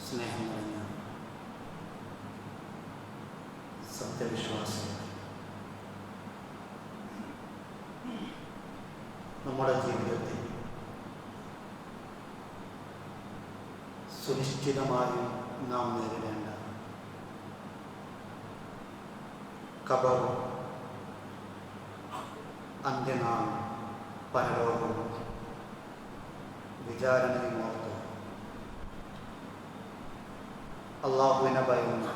സ്നേഹം നിറഞ്ഞ സത്യവിശ്വാസികൾ, നമ്മുടെ ജീവിതത്തിൽ സുനിശ്ചിതമായും നാം നേരിടേണ്ട ഖബർ, അന്ത്യനാൾ, പരലോകവും വിചാരണയും ഓർത്ത് അള്ളാഹുവിനെ ഭയന്ന്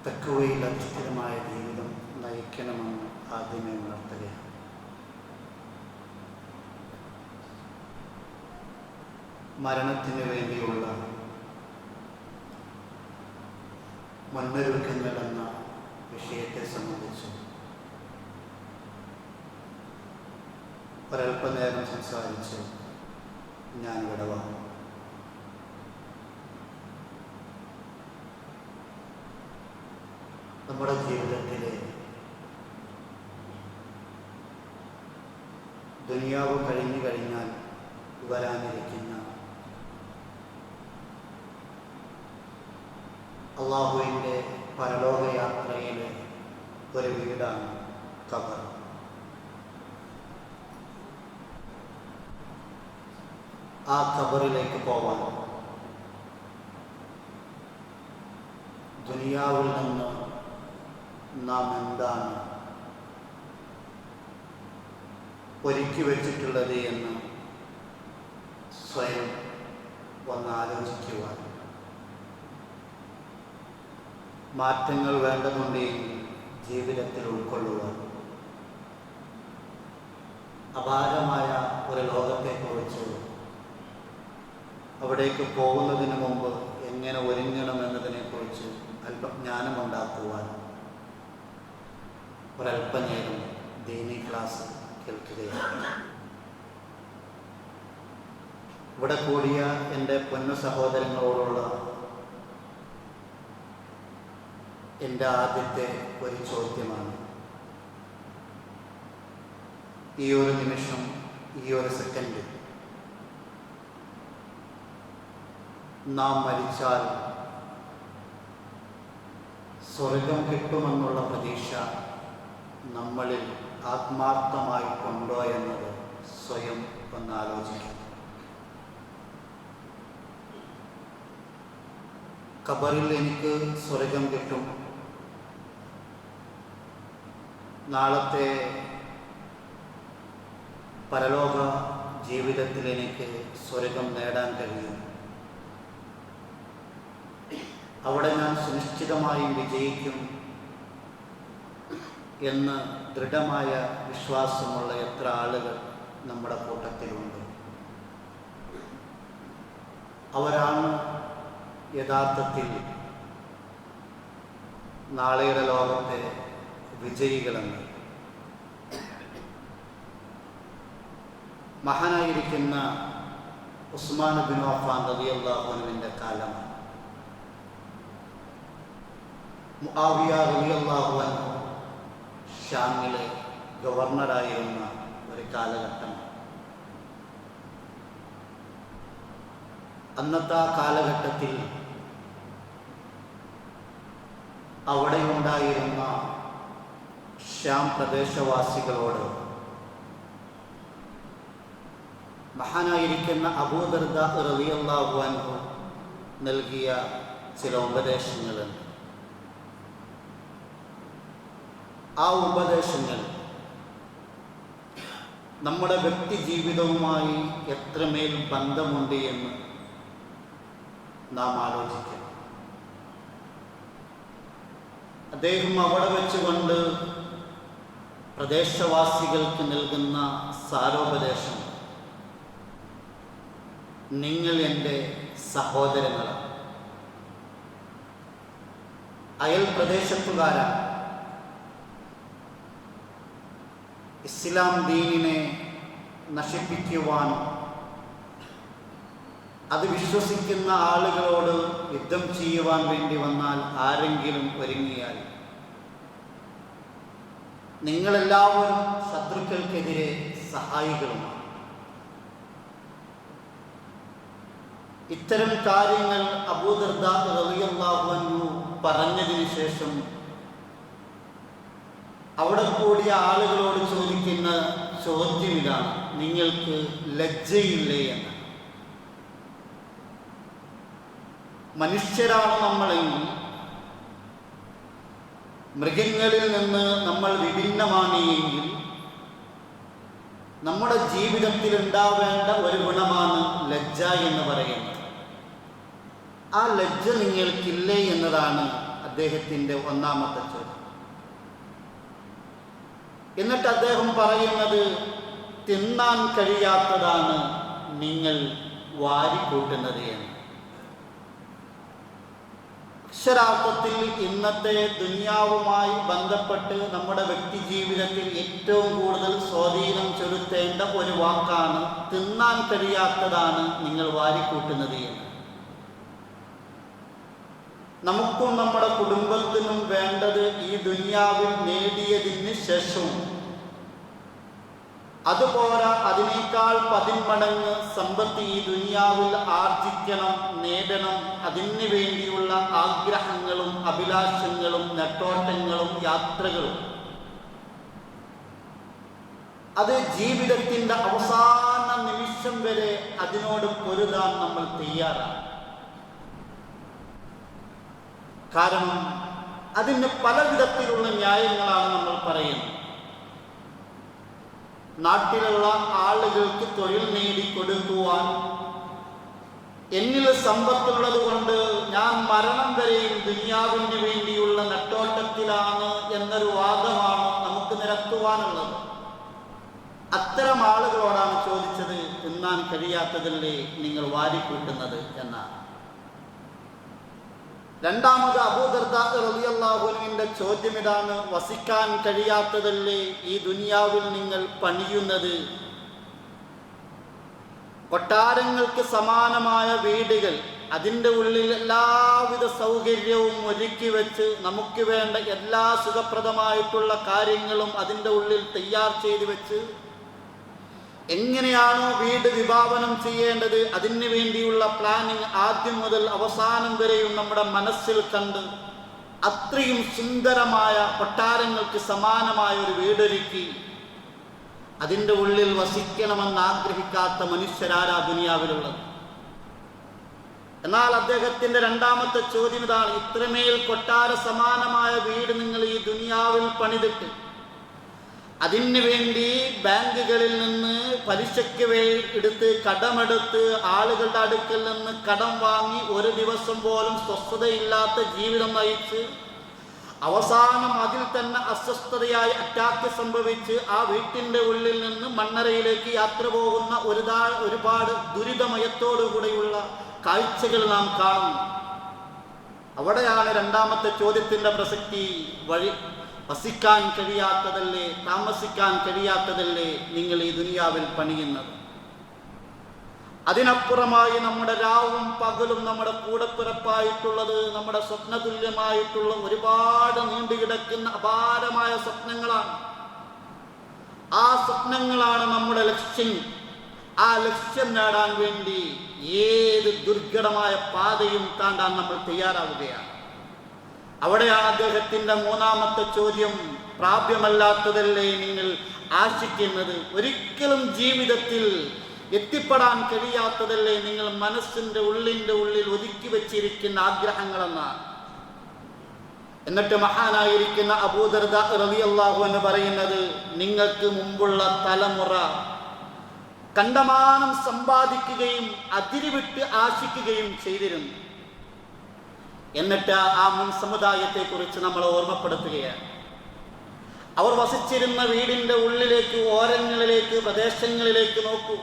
തഖ്വയിൽ അധിഷ്ഠിതമായ ജീവിതം നയിക്കണമെന്ന് ആദ്യമേ ഉണർത്തുകയാണ്. മരണത്തിന് വേണ്ടിയുള്ള മുന്നൊരുക്കങ്ങൾ എന്ന വിഷയത്തെ സംബന്ധിച്ച് ഒരൽപ്പനേരം സംസാരിച്ച് ഞാൻ വിടവാങ്ങും. നമ്മുടെ ജീവിതത്തിലെ ദുനിയാവ് കഴിഞ്ഞു കഴിഞ്ഞാൽ വരാനിരിക്കുന്ന അള്ളാഹുവിൻ്റെ പരലോകയാത്രയിലെ ഒരു വീടാണ് ഖബർ. ആ ഖബറിലേക്ക് പോവാൻ ദുനിയാവിൽ നിന്ന് നാം എന്താണ് ഒരുക്കി വച്ചിട്ടുള്ളത് എന്ന് സ്വയം ഒന്നാലോചിക്കുവാൻ, മാറ്റങ്ങൾ വേണ്ടതുണ്ടെങ്കിൽ ജീവിതത്തിൽ ഉൾക്കൊള്ളുവാൻ, അപാരമായ ഒരു ലോകത്തെക്കുറിച്ച് അവിടേക്ക് പോകുന്നതിന് മുമ്പ് എങ്ങനെ ഒരുങ്ങണമെന്നതിനെക്കുറിച്ച് അല്പം ജ്ഞാനമുണ്ടാക്കുവാൻ ഒരല്പനേരം ദീനി ക്ലാസ് കേൾക്കുകയാണ്. ഇവിടെ കൂടിയ എൻ്റെ പൊന്നു സഹോദരങ്ങളോടുള്ള എൻ്റെ ആദ്യത്തെ ഒരു ചോദ്യമാണ്, ഈ ഒരു നിമിഷം, ഈ ഒരു സെക്കൻഡ് നാം മരിച്ചാൽ സ്വർഗം കിട്ടുമെന്നുള്ള പ്രതീക്ഷ നമ്മളിൽ ആത്മാർത്ഥമായിട്ടുണ്ടോ എന്നത് സ്വയം ഒന്നാലോചിക്കും. ഖബറിൽ എനിക്ക് സ്വർഗം കിട്ടും, നാളത്തെ പരലോക ജീവിതത്തിൽ എനിക്ക് സ്വർഗം നേടാൻ കഴിയും, അവിടെ ഞാൻ സുനിശ്ചിതമായും വിജയിക്കും എന്ന് ദൃഢമായ വിശ്വാസമുള്ള എത്ര ആളുകൾ നമ്മുടെ കൂട്ടത്തിലുണ്ട്. അവരാണ് യഥാർത്ഥത്തിൽ നാളെയുടെ ലോകത്തെ വിജയികളെന്ന്. മഹാനായിരിക്കുന്ന ഉസ്മാൻ ബിൻ അഫ്ഫാൻ റളിയല്ലാഹു അൻഹുവിൻ്റെ കാലമാണ്. മുആവിയ റളിയല്ലാഹു അൻഹു ഷാമിലെ ഗവർണറായിരുന്ന ഒരു കാലഘട്ടം. അന്നത്തെ ആ കാലഘട്ടത്തിൽ അവിടെയുണ്ടായിരുന്ന ഷാം പ്രദേശവാസികളോട് മഹാനായിരിക്കുന്ന അബൂ ദർദാ റളിയല്ലാഹു അൻഹു നൽകിയ ചില ഉപദേശങ്ങളുണ്ട്. ആ ഉപദേശങ്ങൾ നമ്മുടെ വ്യക്തി ജീവിതവുമായി എത്രമേൽ ബന്ധമുണ്ട് എന്ന് നാം ആലോചിക്കണം. അദ്ദേഹം അവിടെ വെച്ചുകൊണ്ട് പ്രദേശവാസികൾക്ക് നൽകുന്ന സാരോപദേശം, നിങ്ങൾ എൻ്റെ സഹോദരങ്ങളാണ്, അയൽ പ്രദേശത്തുകാരാണ്. ഇസ്ലാം ദീനിനെ നശിപ്പിക്കുവാൻ, അത് വിശ്വസിക്കുന്ന ആളുകളോട് യുദ്ധം ചെയ്യുവാൻ വേണ്ടി വന്നാൽ ആരെങ്കിലും ഒരുങ്ങിയാൽ നിങ്ങളെല്ലാവരും ശത്രുക്കൾക്കെതിരെ സഹായികളുമാണ്. ഇത്തരം കാര്യങ്ങൾ അബൂ ദർദാ റളിയല്ലാഹു അൻഹു പറഞ്ഞതിന് ശേഷം അവിടെ കൂടിയ ആളുകളോട് ചോദിക്കുന്ന ചോദ്യം ഇതാണ്: നിങ്ങൾക്ക് ലജ്ജയില്ലേ എന്ന്. മനുഷ്യരാണ് നമ്മളെങ്കിൽ, മൃഗങ്ങളിൽ നിന്ന് നമ്മൾ വിഭിന്നമാണ് എങ്കിൽ, നമ്മുടെ ജീവിതത്തിൽ ഉണ്ടാവേണ്ട ഒരു ഗുണമാണ് ലജ്ജ എന്ന് പറയുന്നത്. ആ ലജ്ജ നിങ്ങൾക്കില്ലേ എന്നതാണ് അദ്ദേഹത്തിൻ്റെ ഒന്നാമത്തെ ചോദ്യം. എന്നിട്ട് അദ്ദേഹം പറയുന്നത്, തിന്നാൻ കഴിയാത്തതാണ് നിങ്ങൾ വാരിക്കൂട്ടുന്നത് എന്ന്. അക്ഷരാർത്ഥത്തിൽ ഇന്നത്തെ ദുനിയാവുമായി ബന്ധപ്പെട്ട് നമ്മുടെ വ്യക്തി ജീവിതത്തിൽ ഏറ്റവും കൂടുതൽ സ്വാധീനം ചെലുത്തേണ്ട ഒരു വാക്കാണ് തിന്നാൻ കഴിയാത്തതാണ് നിങ്ങൾ വാരിക്കൂട്ടുന്നത് എന്ന്. നമുക്കും നമ്മുടെ കുടുംബത്തിനും വേണ്ടത് ഈ ദുനിയാവിൽ നേടിയതിന് ശേഷവും അതുപോലെ അതിനേക്കാൾ 10 മടങ്ങ് സമ്പത്ത് ഈ ദുനിയാവിൽ ആർജിക്കണം, നേടണം. അതിനു വേണ്ടിയുള്ള ആഗ്രഹങ്ങളും അഭിലാഷങ്ങളും നെട്ടോട്ടങ്ങളും യാത്രകളും അത് ജീവിതത്തിൻ്റെ അവസാന നിമിഷം വരെ അതിനോട് പൊരുതാൻ നമ്മൾ തയ്യാറാണ്. കാരണം അതിന് പല വിധത്തിലുള്ള ന്യായങ്ങളാണ് നമ്മൾ പറയുന്നത്. നാട്ടിലുള്ള ആളുകൾക്ക് തൊഴിൽ നേടിക്കൊടുക്കുവാൻ എന്നിൽ സമ്പത്തുള്ളത് കൊണ്ട് ഞാൻ മരണം വരെയും ദുനിയാവിന് വേണ്ടിയുള്ള നെട്ടോട്ടത്തിലാണ് എന്നൊരു വാദമാണ് നമുക്ക് നിരത്തുവാനുള്ളത്. അത്തരം ആളുകളോടാണ് ചോദിച്ചത്, തിന്നാൻ കഴിയാത്തതല്ലേ നിങ്ങൾ വാരിക്കൂട്ടുന്നത് എന്നാണ്. രണ്ടാമത് അബൂ ദർദാ റളിയല്ലാഹു അൻഹുവിന്റെ ചോദ്യം ഇതാണ്: വസിക്കാൻ കഴിയാത്തതല്ലേ ഈ ദുനിയാവിൽ നിങ്ങൾ പണിയുന്നത്? കൊട്ടാരങ്ങൾക്ക് സമാനമായ വീടുകൾ, അതിൻ്റെ ഉള്ളിൽ എല്ലാവിധ സൗകര്യവും ഒരുക്കി വെച്ച് നമുക്ക് വേണ്ട എല്ലാ സുഖപ്രദമായിട്ടുള്ള കാര്യങ്ങളും അതിൻ്റെ ഉള്ളിൽ തയ്യാർ ചെയ്തു വെച്ച് എങ്ങനെയാണോ വീട് വിഭാവനം ചെയ്യേണ്ടത് അതിനു വേണ്ടിയുള്ള പ്ലാനിങ് ആദ്യം മുതൽ അവസാനം വരെയും നമ്മുടെ മനസ്സിൽ കണ്ട് അത്രയും സുന്ദരമായ കൊട്ടാരങ്ങൾക്ക് സമാനമായ ഒരു വീടൊരുക്കി അതിൻ്റെ ഉള്ളിൽ വസിക്കണമെന്ന് ആഗ്രഹിക്കാത്ത മനുഷ്യരാരാ ദുനിയാവിലുള്ളത്? എന്നാൽ അദ്ദേഹത്തിൻ്റെ രണ്ടാമത്തെ ചോദ്യം ഇതാണ്: ഇത്രമേൽ കൊട്ടാര സമാനമായ വീട് നിങ്ങൾ ഈ ദുനിയാവിൽ പണിതിട്ട് അതിനു വേണ്ടി ബാങ്കുകളിൽ നിന്ന് പലിശയ്ക്ക് എടുത്ത് കടമെടുത്ത് ആളുകളുടെ അടുക്കൽ നിന്ന് കടം വാങ്ങി ഒരു ദിവസം പോലും സ്വസ്ഥതയില്ലാത്ത ജീവിതം നയിച്ച് അവസാനം അതിൽ തന്നെ അസ്വസ്ഥതയായി അറ്റാക്ക് സംഭവിച്ച് ആ വീട്ടിൻ്റെ ഉള്ളിൽ നിന്ന് മണ്ണറയിലേക്ക് യാത്ര പോകുന്ന ഒരുപാട് ദുരിതമയത്തോടുകൂടിയുള്ള കാഴ്ചകൾ നാം കാണുന്നു. അവിടെയാണ് രണ്ടാമത്തെ ചോദ്യത്തിൻ്റെ പ്രസക്തി. വസിക്കാൻ കഴിയാത്തതല്ലേ, താമസിക്കാൻ കഴിയാത്തതല്ലേ നിങ്ങൾ ഈ ദുനിയാവിൽ പണിയുന്നത്? അതിനപ്പുറമായി നമ്മുടെ രാവും പകലും നമ്മുടെ കൂടപ്പിറപ്പായിട്ടുള്ളത്, നമ്മുടെ സ്വപ്നതുല്യമായിട്ടുള്ള ഒരുപാട് നീണ്ടുകിടക്കുന്ന അപാരമായ സ്വപ്നങ്ങളാണ്. ആ സ്വപ്നങ്ങളാണ് നമ്മുടെ ലക്ഷ്യം. ആ ലക്ഷ്യം നേടാൻ വേണ്ടി ഏത് ദുർഘടമായ പാതയും താണ്ടാൻ നമ്മൾ തയ്യാറാവുകയാണ്. അവിടെയാണ് അദ്ദേഹത്തിൻ്റെ മൂന്നാമത്തെ ചോദ്യം: പ്രാപ്യമല്ലാത്തതല്ലേ നിങ്ങൾ ആശിക്കുന്നത്? ഒരിക്കലും ജീവിതത്തിൽ എത്തിപ്പെടാൻ കഴിയാത്തതല്ലേ നിങ്ങൾ മനസ്സിൻ്റെ ഉള്ളിൽ ഒതുക്കി വെച്ചിരിക്കുന്ന ആഗ്രഹങ്ങളെന്നാണ്. എന്നിട്ട് മഹാനായിരിക്കുന്ന അബൂ ദർദാ റളിയല്ലാഹു അൻഹു പറയുന്നത്, നിങ്ങൾക്ക് മുമ്പുള്ള തലമുറ കണ്ടമാനം സമ്പാദിക്കുകയും അതിരുവിട്ട് ആശിക്കുകയും ചെയ്തിരുന്നു. എന്നിട്ട് ആ മുൻ സമുദായത്തെ കുറിച്ച് നമ്മൾ ഓർമ്മപ്പെടുത്തുകയാണ്. അവർ വസിച്ചിരുന്ന വീടിൻ്റെ ഉള്ളിലേക്ക്, ഓരങ്ങളിലേക്ക്, പ്രദേശങ്ങളിലേക്ക് നോക്കൂ.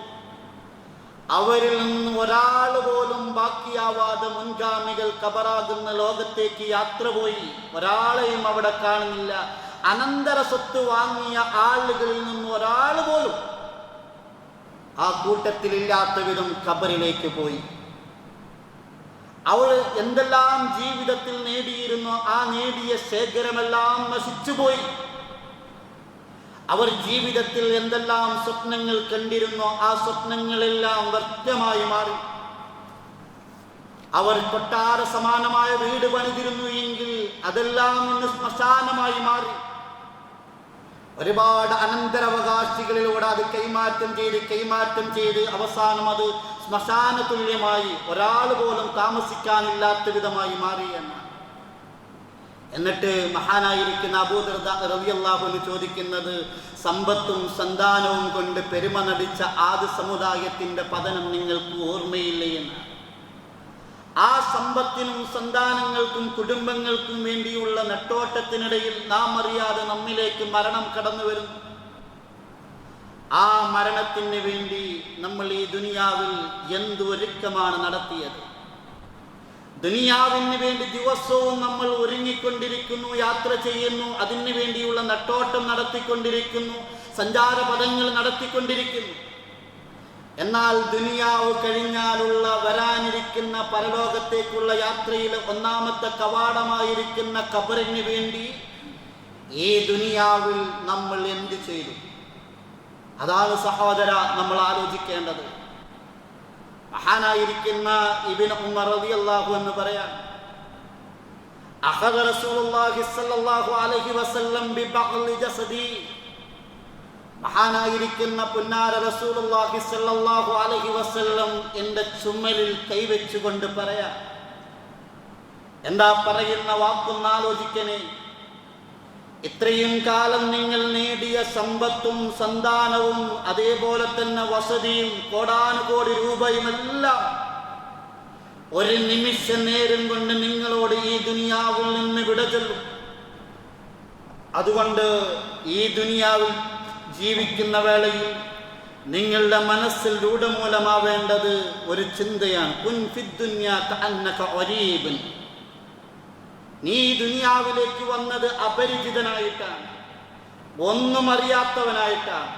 അവരിൽ നിന്ന് ഒരാൾ പോലും ബാക്കിയാവാതെ മുൻഗാമികൾ ഖബറാകുന്ന ലോകത്തേക്ക് യാത്ര പോയി. ഒരാളെയും അവിടെ കാണുന്നില്ല. അനന്തര സ്വത്ത് വാങ്ങിയ ആളുകളിൽ നിന്ന് ഒരാൾ പോലും ആ കൂട്ടത്തിലില്ലാത്ത വിധം ഖബറിലേക്ക് പോയി. അവൾ എന്തെല്ലാം ജീവിതത്തിൽ നേടിയിരുന്നോ ആ നേടിയ ശേഖരമെല്ലാം നശിച്ചുപോയി. അവർ ജീവിതത്തിൽ എന്തെല്ലാം സ്വപ്നങ്ങൾ കണ്ടിരുന്നോ ആ സ്വപ്നങ്ങളെല്ലാം വ്യർത്ഥമായി മാറി. അവർ കൊട്ടാര സമാനമായ വീട് പണിതിരുന്നു എങ്കിൽ അതെല്ലാം ഇന്ന് ശ്മശാനമായി മാറി. ഒരുപാട് അനന്തരാവകാശികളിലൂടെ അത് കൈമാറ്റം ചെയ്ത് അവസാനം അത് ശ്മശാന തുല്യമായി, ഒരാൾ പോലും താമസിക്കാനില്ലാത്ത വിധമായി മാറി എന്നാണ്. എന്നിട്ട് മഹാനായിരിക്കുന്ന അബൂ ദർദാ റളിയല്ലാഹു അൻഹു ചോദിക്കുന്നത്, സമ്പത്തും സന്താനവും കൊണ്ട് പെരുമ നടിച്ച ആദ് സമുദായത്തിന്റെ പതനം നിങ്ങൾക്ക് ഓർമ്മയില്ലേ എന്നാണ്. ആ സമ്പത്തിനും സന്താനങ്ങൾക്കും കുടുംബങ്ങൾക്കും വേണ്ടിയുള്ള നെട്ടോട്ടത്തിനിടയിൽ നാം അറിയാതെ നമ്മിലേക്ക് മരണം കടന്നു വരുന്നു. ആ മരണത്തിന് വേണ്ടി നമ്മൾ ഈ ദുനിയാവിൽ എന്തൊരുക്കമാണ് നടത്തിയത്. ദുനിയാവിന് വേണ്ടി ദിവസവും നമ്മൾ ഒരുങ്ങിക്കൊണ്ടിരിക്കുന്നു, യാത്ര ചെയ്യുന്നു, അതിനു വേണ്ടിയുള്ള നെട്ടോട്ടം നടത്തിക്കൊണ്ടിരിക്കുന്നു, സഞ്ചാരപഥങ്ങൾ നടത്തിക്കൊണ്ടിരിക്കുന്നു. എന്നാൽ ദുനിയാവ് കഴിഞ്ഞാലുള്ള വരാനിരിക്കുന്ന പരലോകത്തേക്കുള്ള യാത്രയിൽ ഒന്നാമത്തെ കവാടമായിരിക്കുന്ന ഖബറിന് വേണ്ടി ഈ ദുനിയാവിൽ നമ്മൾ എന്ത് ചെയ്തു? അതാണ് സഹോദര നമ്മൾ ആലോചിക്കേണ്ടത്. മഹാനായിരിക്കുന്ന ഇബ്നു ഉമർ റളിയല്ലാഹു അൻഹു പറയാൻ, അഖദ റസൂലുള്ളാഹി സ്വല്ലല്ലാഹു അലൈഹി വസല്ലം ബിബഅ്ലി ജസദി, മഹാനായിരിക്കുന്ന പുന്നാര റസൂലുള്ളാഹി സ്വല്ലല്ലാഹു അലൈഹി വസല്ലം എൻ്റെ ചുമലിൽ കൈവച്ചുകൊണ്ട് പറയാ. എന്താ പറയുന്ന വാക്കൊന്ന് ആലോചിക്കണേ. ഇത്രയും കാലം നിങ്ങൾ നേടിയ സമ്പത്തും സന്താനവും അതേപോലെ തന്നെ വസതിയും കോടാനുകോടി രൂപയുമെല്ലാം ഒരു നിമിഷ നേരം കൊണ്ട് നിങ്ങളോട് ഈ ദുനിയാവിൽ നിന്ന് വിട ചൊല്ലും. അതുകൊണ്ട് ഈ ദുനിയാവിൽ ജീവിക്കുന്ന വേളയിൽ നിങ്ങളുടെ മനസ്സിൽ രൂഢമൂലമാവേണ്ടത് ഒരു ചിന്തയാണ്. കുൻ ഫിദ്ദുനിയ കഅന്നക ഗരീബൻ. നീ ദുനിയാവിലേക്ക് വന്നത് അപരിചിതനായിട്ടാണ്, ഒന്നും അറിയാത്തവനായിട്ടാണ്.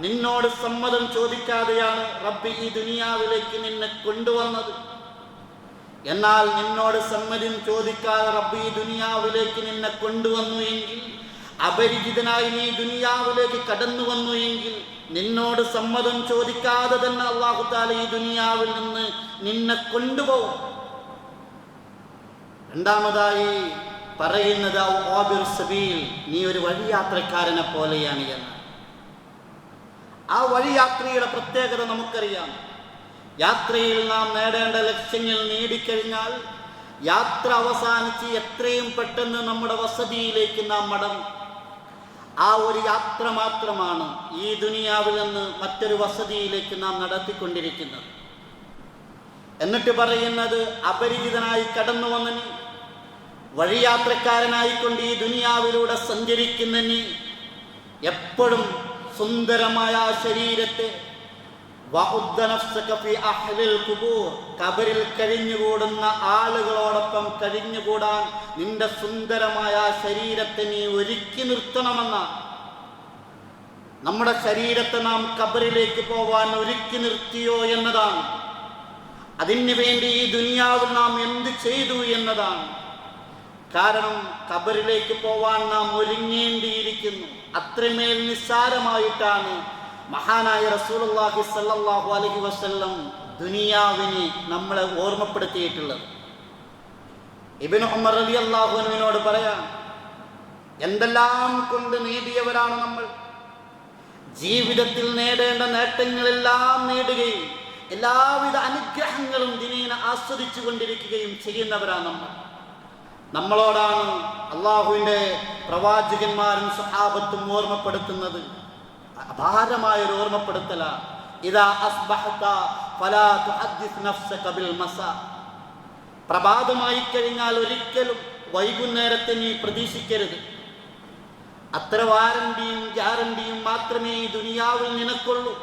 നിന്നോട് സമ്മതം ചോദിക്കാതെയാണ് റബ്ബ് ഈ ദുനിയാവിലേക്ക് നിന്നെ കൊണ്ടുവന്നത്. എന്നാൽ നിന്നോട് സമ്മതം ചോദിക്കാതെ റബ്ബ് ഈ ദുനിയാവിലേക്ക് നിന്നെ കൊണ്ടുവന്നു എങ്കിൽ, അപരിചിതനായി നീ ദുനിയാവിലേക്ക് കടന്നു വന്നു എങ്കിൽ, നിന്നോട് സമ്മതം ചോദിക്കാതെ തന്നെ അല്ലാഹു തആല ഈ ദുനിയാവിൽ നിന്ന് നിന്നെ കൊണ്ടുപോകും. രണ്ടാമതായി പറയുന്നത് ആബിർ സബീൽ, നീ ഒരു വഴിയാത്രക്കാരനെ പോലെയാണ് എന്ന്. ആ വഴിയാത്രയുടെ പ്രത്യേകത നമുക്കറിയാം. യാത്രയിൽ നാം നേടേണ്ട ലക്ഷ്യങ്ങൾ നേടിക്കഴിഞ്ഞാൽ യാത്ര അവസാനിച്ച് എത്രയും പെട്ടെന്ന് നമ്മുടെ വസതിയിലേക്ക് നാം മടങ്ങും. ആ ഒരു യാത്ര മാത്രമാണ് ഈ ദുനിയാവിൽ നിന്ന് മറ്റൊരു വസതിയിലേക്ക് നാം നടത്തിക്കൊണ്ടിരിക്കുന്നത്. എന്നിട്ട് പറയുന്നത്, അപരിചിതനായി കടന്നു വന്ന നീ, വഴിയാത്രക്കാരനായിക്കൊണ്ട് ഈ ദുനിയാവിലൂടെ സഞ്ചരിക്കുന്ന നീ, എപ്പോഴും സുന്ദരമായ ശരീരത്തെ ഖബറിൽ കഴിഞ്ഞുകൂടുന്ന ആളുകളോടൊപ്പം കഴിഞ്ഞുകൂടാൻ നിന്റെ സുന്ദരമായ ശരീരത്തെ നീ ഒരുക്കി നിർത്തണമെന്നാണ്. നമ്മുടെ ശരീരത്തെ നാം ഖബറിലേക്ക് പോവാൻ ഒരുക്കി നിർത്തിയോ എന്നതാണ്. അതിനു വേണ്ടി ഈ ദുനിയാവിൽ നാം എന്ത് ചെയ്തു എന്നതാണ്. കാരണം ഖബറിലേക്ക് പോവാൻ നാം ഒരുങ്ങേണ്ടിയിരിക്കുന്നു. അത്രമേൽ നിസ്സാരമായിട്ടാണ് മഹാനായ റസൂലുള്ളാഹി സ്വല്ലല്ലാഹു അലൈഹി വസല്ലം ദുനിയാവിനെ നമ്മളെ ഓർമ്മപ്പെടുത്തിയിട്ടുള്ളത്. ഇബ്നു ഉമർ റളിയല്ലാഹു അൻഹുവിനോട് പറയാം, എന്തെല്ലാം കൊണ്ട് നേടിയവരാണ് നമ്മൾ. ജീവിതത്തിൽ നേടേണ്ട നേട്ടങ്ങളെല്ലാം നേടുകയും എല്ലാവിധ അനുഗ്രഹങ്ങളും ദിനേന ആസ്വദിച്ചു കൊണ്ടിരിക്കുകയും ചെയ്യുന്നവരാണ് നമ്മൾ. നമ്മളോടാണ് അള്ളാഹുവിൻ്റെ പ്രവാചകന്മാരും സ്വഹാബത്തും ഓർമ്മപ്പെടുത്തുന്നത്. അപാരമായൊരു ഓർമ്മപ്പെടുത്തലാണ്. ഇദാ അസ്ബഹത ഫലാ തുഹദ്ദിസ് നഫ്സക ബിൽ മസാ. പ്രഭാതമായി കഴിഞ്ഞാൽ ഒരിക്കലും വൈകുന്നേരത്തെ നീ പ്രതീക്ഷിക്കരുത്. അത്ര വാരണ്ടിയും ഗ്യാരണ്ടിയും മാത്രമേ ഈ ദുനിയാവിൽ നിനക്കുള്ളൂ.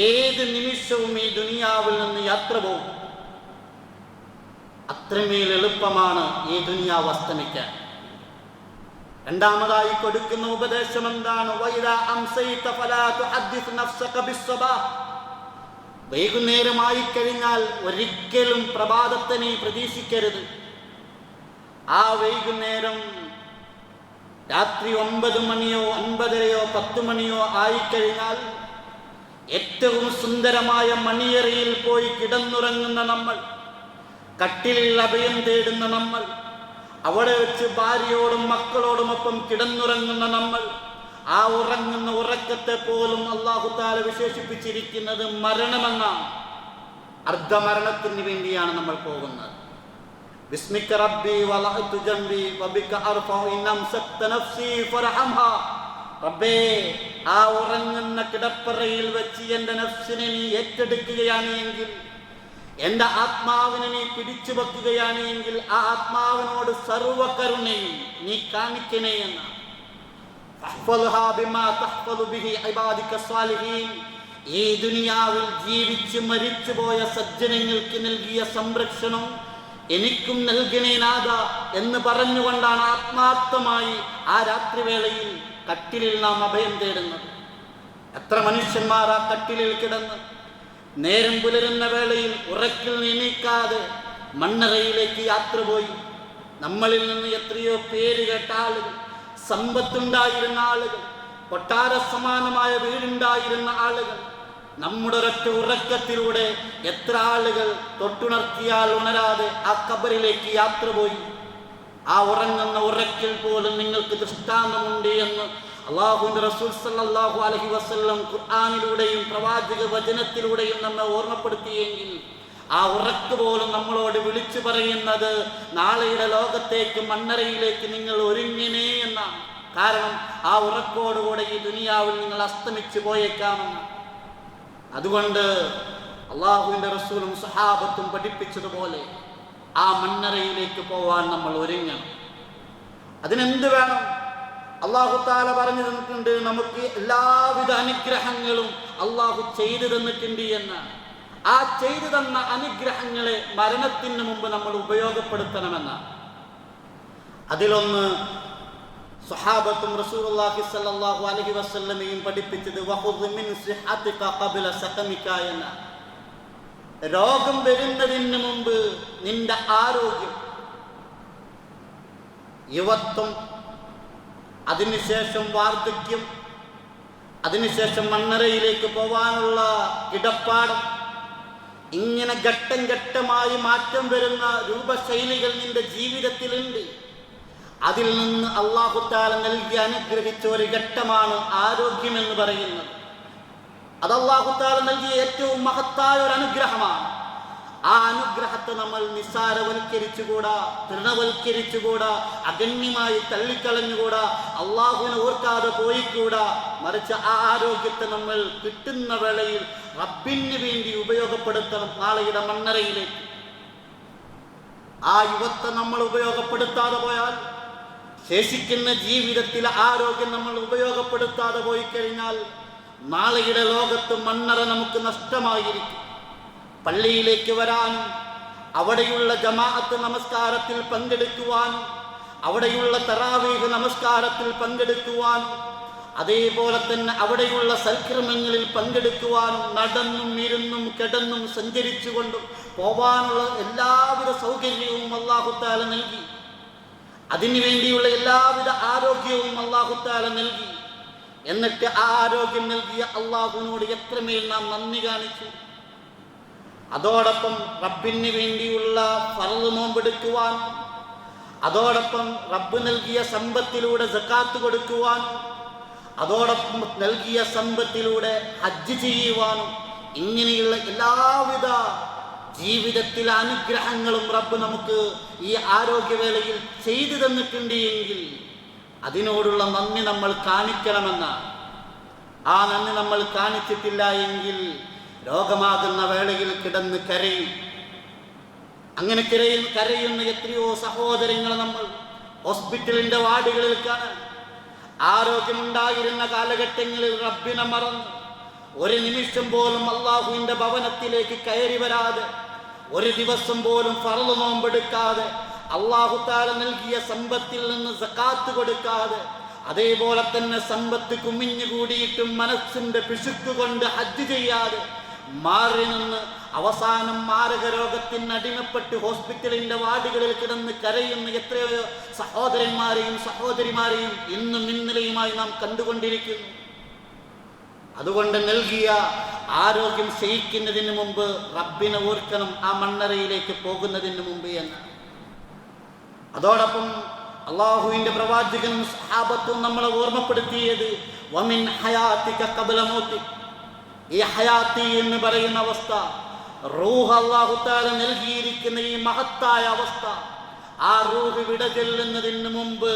ഏത് നിമിഷവും ഈ ദുനിയാവിൽ നിന്ന് യാത്ര പോകും. അത്രമേൽ എളുപ്പമാണ് ഈ ദുനിയാവ് അസ്തമിക്കാൻ. രണ്ടാമതായി കൊടുക്കുന്ന ഉപദേശം എന്താണ്? വൈകുന്നേരമായി കഴിഞ്ഞാൽ ഒരിക്കലും പ്രഭാതത്തെ നീ പ്രതീക്ഷിക്കരുത്. ആ വൈകുന്നേരം രാത്രി 9 മണിയോ 9:30യോ 10 മണിയോ ആയിക്കഴിഞ്ഞാൽ ഏറ്റവും സുന്ദരമായ മണിയറയിൽ പോയി കിടന്നുറങ്ങുന്ന നമ്മൾ കട്ടിലിൽ അഭയം തേടുന്ന നമ്മൾ, അവിടെ വെച്ച് ഭാര്യയോടും മക്കളോടുമൊപ്പം കിടന്നുറങ്ങുന്ന നമ്മൾ, ആ ഉറങ്ങുന്ന ഉറക്കത്തെ പോലും അല്ലാഹു തആല വിശേഷിപ്പിച്ചിരിക്കുന്നത് മരണമെന്നാണ്. അർദ്ധമരണത്തിന് വേണ്ടിയാണ് നമ്മൾ പോകുന്നത്. ബിസ്മിക റബ്ബി വലഅതു ജംബി വബിക അർഫഉ ഇൻ അംസക്ത നഫ്സി ഫർഹംഹാ. റബ്ബേ, ആ ഉറങ്ങുന്ന കിടപ്പറയിൽ വെച്ച് എൻ്റെ നഫ്സിനെ നീ ഏറ്റെടുക്കുകയാണ് എങ്കിൽ, എൻ്റെ ആത്മാവിനെ നീ പിടിച്ചു വെക്കുകയാണ് എങ്കിൽ, ആ ആത്മാവിനോട് സർവകരുണയും നീ കാണിക്കണേ എന്നാണ്. ഈ ദുനിയാവിൽ ജീവിച്ച് മരിച്ചുപോയ സജ്ജനങ്ങൾക്ക് നൽകിയ സംരക്ഷണം എനിക്കും നൽകണേ നാഥ എന്ന് പറഞ്ഞുകൊണ്ടാണ് ആത്മാർത്ഥമായി ആ രാത്രിവേളയിൽ കട്ടിലിൽ നാം അഭയം തേടുന്നത്. എത്ര മനുഷ്യന്മാർ ആ കട്ടിലിൽ കിടന്ന് നേരം പുലരുന്ന വേളയിൽ ഉറക്കിൽ എണീക്കാതെ മണ്ണറയിലേക്ക് യാത്ര പോയി. നമ്മളിൽ നിന്ന് എത്രയോ പേര് കേട്ട ആളുകൾ, സമ്പത്തുണ്ടായിരുന്ന ആളുകൾ, കൊട്ടാര സമാനമായ വീടുണ്ടായിരുന്ന ആളുകൾ, നമ്മുടെ ഒരൊറ്റ ഉറക്കത്തിലൂടെ എത്ര ആളുകൾ തൊട്ടുണർത്തിയാൽ ഉണരാതെ ആ ഖബറിലേക്ക് യാത്ര പോയി. ആ ഉറങ്ങുന്ന ഉറക്കിൽ പോലും നിങ്ങൾക്ക് ദൃഷ്ടാന്തമുണ്ട് എന്ന് അല്ലാഹുവിന്റെ റസൂൽ സല്ലല്ലാഹു അലൈഹി വസല്ലം ഖുർആനിലൂടെയും പ്രവാചക വചനത്തിലൂടെയും നമ്മെ ഓർമ്മപ്പെടുത്തിയെങ്കിൽ, ആ ഉറക്ക് പോലും നമ്മളോട് വിളിച്ചു പറയുന്നത് നാളെയുടെ ലോകത്തേക്ക്, മണ്ണറയിലേക്ക് നിങ്ങൾ ഒരുങ്ങിനേ എന്നാണ്. കാരണം ആ ഉറക്കോടുകൂടെ ഈ ദുനിയാവിൽ നിങ്ങൾ അസ്തമിച്ചു പോയേക്കാമെന്ന്. അതുകൊണ്ട് അല്ലാഹുവിന്റെ റസൂലും സഹാബത്തും പഠിപ്പിച്ചതുപോലെ ആ മണ്ണറയിലേക്ക് പോവാൻ നമ്മൾ ഒരുങ്ങണം. അതിനെന്ത് വേണം? അല്ലാഹു തആല പറഞ്ഞു തന്നിട്ടുണ്ട്, നമുക്ക് എല്ലാവിധ അനുഗ്രഹങ്ങളും അല്ലാഹു ചെയ്തു തന്നിട്ടുണ്ട് എന്നാണ്. ആ ചെയ്തു തന്ന അനുഗ്രഹങ്ങളെ മരണത്തിന് മുമ്പ് നമ്മൾ ഉപയോഗപ്പെടുത്തണമെന്നാണ്. അതിലൊന്ന് സ്വഹാബത്തും റസൂലുള്ളാഹി സ്വല്ലല്ലാഹു അലൈഹി വസല്ലമയും പഠിപ്പിച്ചത് വഖുദ് മിൻ സിഹ്ഹതിക ഖബ്ല സഖമിക എന്നാണ്. രോഗം വരുന്നതിന് മുമ്പ് നിന്റെ ആരോഗ്യം, യുവത്വം, അതിനുശേഷം വാർദ്ധക്യം, അതിനുശേഷം മണ്ണറയിലേക്ക് പോവാനുള്ള കിടപ്പാടം, ഇങ്ങനെ ഘട്ടം ഘട്ടമായി മാറ്റം വരുന്ന രൂപശൈലികൾ നിന്റെ ജീവിതത്തിലുണ്ട്. അതിൽ നിന്ന് അല്ലാഹു തആല നൽകി അനുഗ്രഹിച്ച ഒരു ഘട്ടമാണ് ആരോഗ്യമെന്ന് പറയുന്നത്. അത് അല്ലാഹു തആല നൽകിയ ഏറ്റവും മഹത്തായ ഒരു അനുഗ്രഹമാണ്. ആ അനുഗ്രഹത്തെ നമ്മൾ നിസ്സാരവൽക്കരിച്ചുകൂടാ, തൃണവൽക്കരിച്ചുകൂടാ, അഗണ്യമായി തള്ളിക്കളഞ്ഞുകൂടാ, അള്ളാഹുവിനെ ഓർക്കാതെ പോയിക്കൂടാ. മറിച്ച് ആ ആരോഗ്യത്തെ നമ്മൾ കിട്ടുന്ന വേളയിൽ റബ്ബിന് വേണ്ടി ഉപയോഗപ്പെടുത്തണം. നാളെയുടെ മണ്ണറയിലേക്ക് ആ യുവത്വം നമ്മൾ ഉപയോഗപ്പെടുത്താതെ പോയാൽ, ശേഷിക്കുന്ന ജീവിതത്തിൽ ആരോഗ്യം നമ്മൾ ഉപയോഗപ്പെടുത്താതെ പോയി കഴിഞ്ഞാൽ, നാളെയുടെ ലോകത്ത് മണ്ണറ നമുക്ക് നഷ്ടമായിരിക്കും. പള്ളിയിലേക്ക് വരാനും, അവിടെയുള്ള ജമാഅത്ത് നമസ്കാരത്തിൽ പങ്കെടുക്കുവാനും, അവിടെയുള്ള തറാവീഹ് നമസ്കാരത്തിൽ പങ്കെടുക്കുവാനും, അതേപോലെ തന്നെ അവിടെയുള്ള സൽക്കർമ്മങ്ങളിൽ പങ്കെടുക്കുവാനും, നടന്നും ഇരുന്നും കിടന്നും സഞ്ചരിച്ചുകൊണ്ടും പോവാനുള്ള എല്ലാവിധ സൗകര്യവും അല്ലാഹു തആല നൽകി. അതിനുവേണ്ടിയുള്ള എല്ലാവിധ ആരോഗ്യവും അല്ലാഹു തആല നൽകി. എന്നിട്ട് ആ ആരോഗ്യം നൽകിയ അല്ലാഹുവിനോട് എത്രമേൽ നാം നന്ദി കാണിച്ചു. അതോടൊപ്പം റബ്ബിന് വേണ്ടിയുള്ള ഫർള് നോമ്പെടുക്കുവാൻ, അതോടൊപ്പം റബ്ബ് നൽകിയ സമ്പത്തിലൂടെ സക്കാത്ത് കൊടുക്കുവാനും, അതോടൊപ്പം നൽകിയ സമ്പത്തിലൂടെ ഹജ്ജ് ചെയ്യുവാനും, ഇങ്ങനെയുള്ള എല്ലാവിധ ജീവിതത്തിലെ അനുഗ്രഹങ്ങളും റബ്ബ് നമുക്ക് ഈ ആരോഗ്യവേളയിൽ ചെയ്തു തന്നിട്ടുണ്ട് എങ്കിൽ അതിനോടുള്ള നന്ദി നമ്മൾ കാണിക്കണമെന്നാണ്. ആ നന്ദി നമ്മൾ കാണിച്ചിട്ടില്ല എങ്കിൽ രോഗമാകുന്ന വേളയിൽ കിടന്ന് കരയും. അങ്ങനെ കരയുന്ന എത്രയോ സഹോദരങ്ങൾ നമ്മൾ ഹോസ്പിറ്റലിന്റെ വാർഡുകളിൽ കാണാൻ. ആരോഗ്യമുണ്ടായിരുന്ന കാലഘട്ടങ്ങളിൽ റബ്ബിനെ മറന്ന് ഒരു നിമിഷം പോലും അല്ലാഹുവിന്റെ ഭവനത്തിലേക്ക് കയറി വരാതെ, ഒരു ദിവസം പോലും ഫർള് നോമ്പെടുക്കാതെ, അല്ലാഹു തആല നൽകിയ സമ്പത്തിൽ നിന്ന് സക്കാത്ത് കൊടുക്കാതെ, അതേപോലെ തന്നെ സമ്പത്ത് കുമിഞ്ഞുകൂടിയിട്ടും മനസ്സിന്റെ പിശുക്ക് കൊണ്ട് ഹജ്ജ് ചെയ്യാതെ മാറി നിന്ന് അവസാനം മാരക രോഗത്തിന് അടിമപ്പെട്ട് ഹോസ്പിറ്റലിന്റെ വാർഡുകളിൽ കിടന്ന് കരയുന്ന എത്രയോ സഹോദരന്മാരെയും സഹോദരിമാരെയും ഇന്നും ഇന്നലെയുമായി നാം കണ്ടുകൊണ്ടിരിക്കുന്നു. അതുകൊണ്ട് നൽകിയ ആരോഗ്യം ക്ഷയിക്കുന്നതിന് മുമ്പ് റബ്ബിനെ ഓർക്കണം, ആ മണ്ണറയിലേക്ക് പോകുന്നതിന് മുമ്പ് എന്ന്. അതോടൊപ്പം അള്ളാഹുവിന്റെ പ്രവാചകനും സഹാബത്തും നമ്മളെ ഓർമ്മപ്പെടുത്തിയത് വമിൻ ഹയാതിക ഖബ്ല മൗതിക്, ഈ ഹയാത്തി എന്ന് പറയുന്ന അവസ്ഥ, റൂഹ് അല്ലാഹു തആല നൽകിയിരിക്കുന്ന ഈ മഹത്തായ അവസ്ഥ, ആ റൂഹ് വിടചൊല്ലുന്നതിന് മുമ്പ്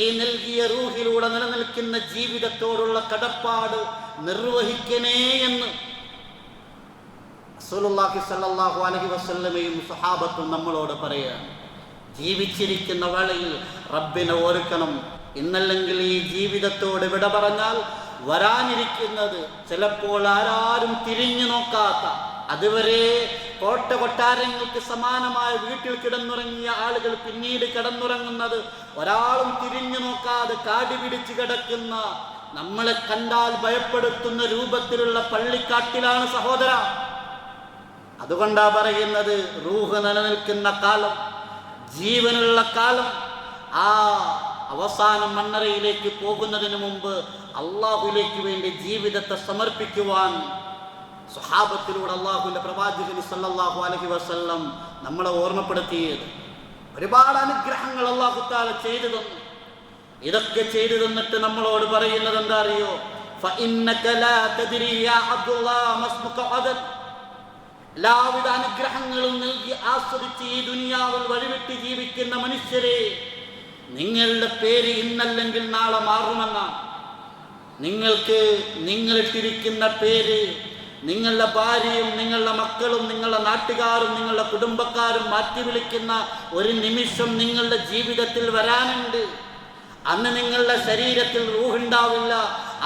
ഈ നൽകിയ റൂഹിലൂടെ നിലനിൽക്കുന്ന ജീവിതത്തോടുള്ള കടപ്പാട് നിർവഹിക്കണേ എന്ന് റസൂലുള്ളാഹി സ്വല്ലല്ലാഹു അലൈഹി വസല്ലമയും സഹാബത്തും നമ്മളോട് പറയുകയാണ്. ജീവിച്ചിരിക്കുന്ന വേളയിൽ റബ്ബിനെ ഓർക്കണം. ഇന്നല്ലെങ്കിൽ ഈ ജീവിതത്തോട് വിട പറഞ്ഞാൽ വരാനിരിക്കുന്നത് ചിലപ്പോൾ ആരാരും തിരിഞ്ഞു നോക്കാത്ത, അതുവരെ കോട്ട കൊട്ടാരങ്ങൾക്ക് സമാനമായ വീട്ടിൽ കിടന്നുറങ്ങിയ ആളുകൾ പിന്നീട് കിടന്നുറങ്ങുന്നത് ഒരാളും തിരിഞ്ഞു നോക്കാതെ കാടി പിടിച്ച് കിടക്കുന്ന, നമ്മളെ കണ്ടാൽ ഭയപ്പെടുത്തുന്ന രൂപത്തിലുള്ള പള്ളിക്കാട്ടിലാണ് സഹോദര. അതുകൊണ്ടാ പറയുന്നത്, റൂഹ് നിലനിൽക്കുന്ന കാലം, ജീവനുള്ള കാലം, ആ അവസാനം മണ്ണറയിലേക്ക് പോകുന്നതിന് മുമ്പ് അള്ളാഹുവിലേക്ക് വേണ്ടി ജീവിതത്തെ സമർപ്പിക്കുവാൻ സ്വഹാബത്തിലൂടെ അള്ളാഹുവിന്റെ പ്രവാചകൻ സല്ലല്ലാഹു അലൈഹി വസല്ലം നമ്മളെ ഓർമ്മപ്പെടുത്തിയത്. ഒരുപാട് അനുഗ്രഹങ്ങൾ അള്ളാഹു തആല ചെയ്തു തന്നു. ഇതൊക്കെ ചെയ്തു തന്നിട്ട് നമ്മളോട് പറയുന്നത് എന്താ അറിയോ? ഫഇന്നക ലാ തദ്രി യാ അബ്ദുല്ലാഹ് മസ്മുക അദൻ. എല്ലാവിധ അനുഗ്രഹങ്ങളും നൽകി ആസ്വദിച്ച് ഈ ദുനിയാവിൽ വഴിവിട്ട് ജീവിക്കുന്ന മനുഷ്യരെ, നിങ്ങളുടെ പേര് ഇന്നല്ലെങ്കിൽ നാളെ മാറുമെന്നാണ്. നിങ്ങൾക്ക് നിങ്ങളിട്ടിരിക്കുന്ന പേര് നിങ്ങളുടെ ഭാര്യയും നിങ്ങളുടെ മക്കളും നിങ്ങളുടെ നാട്ടുകാരും നിങ്ങളുടെ കുടുംബക്കാരും മാറ്റി വിളിക്കുന്ന ഒരു നിമിഷം നിങ്ങളുടെ ജീവിതത്തിൽ വരാനുണ്ട്. അന്ന് നിങ്ങളുടെ ശരീരത്തിൽ റൂഹുണ്ടാവില്ല.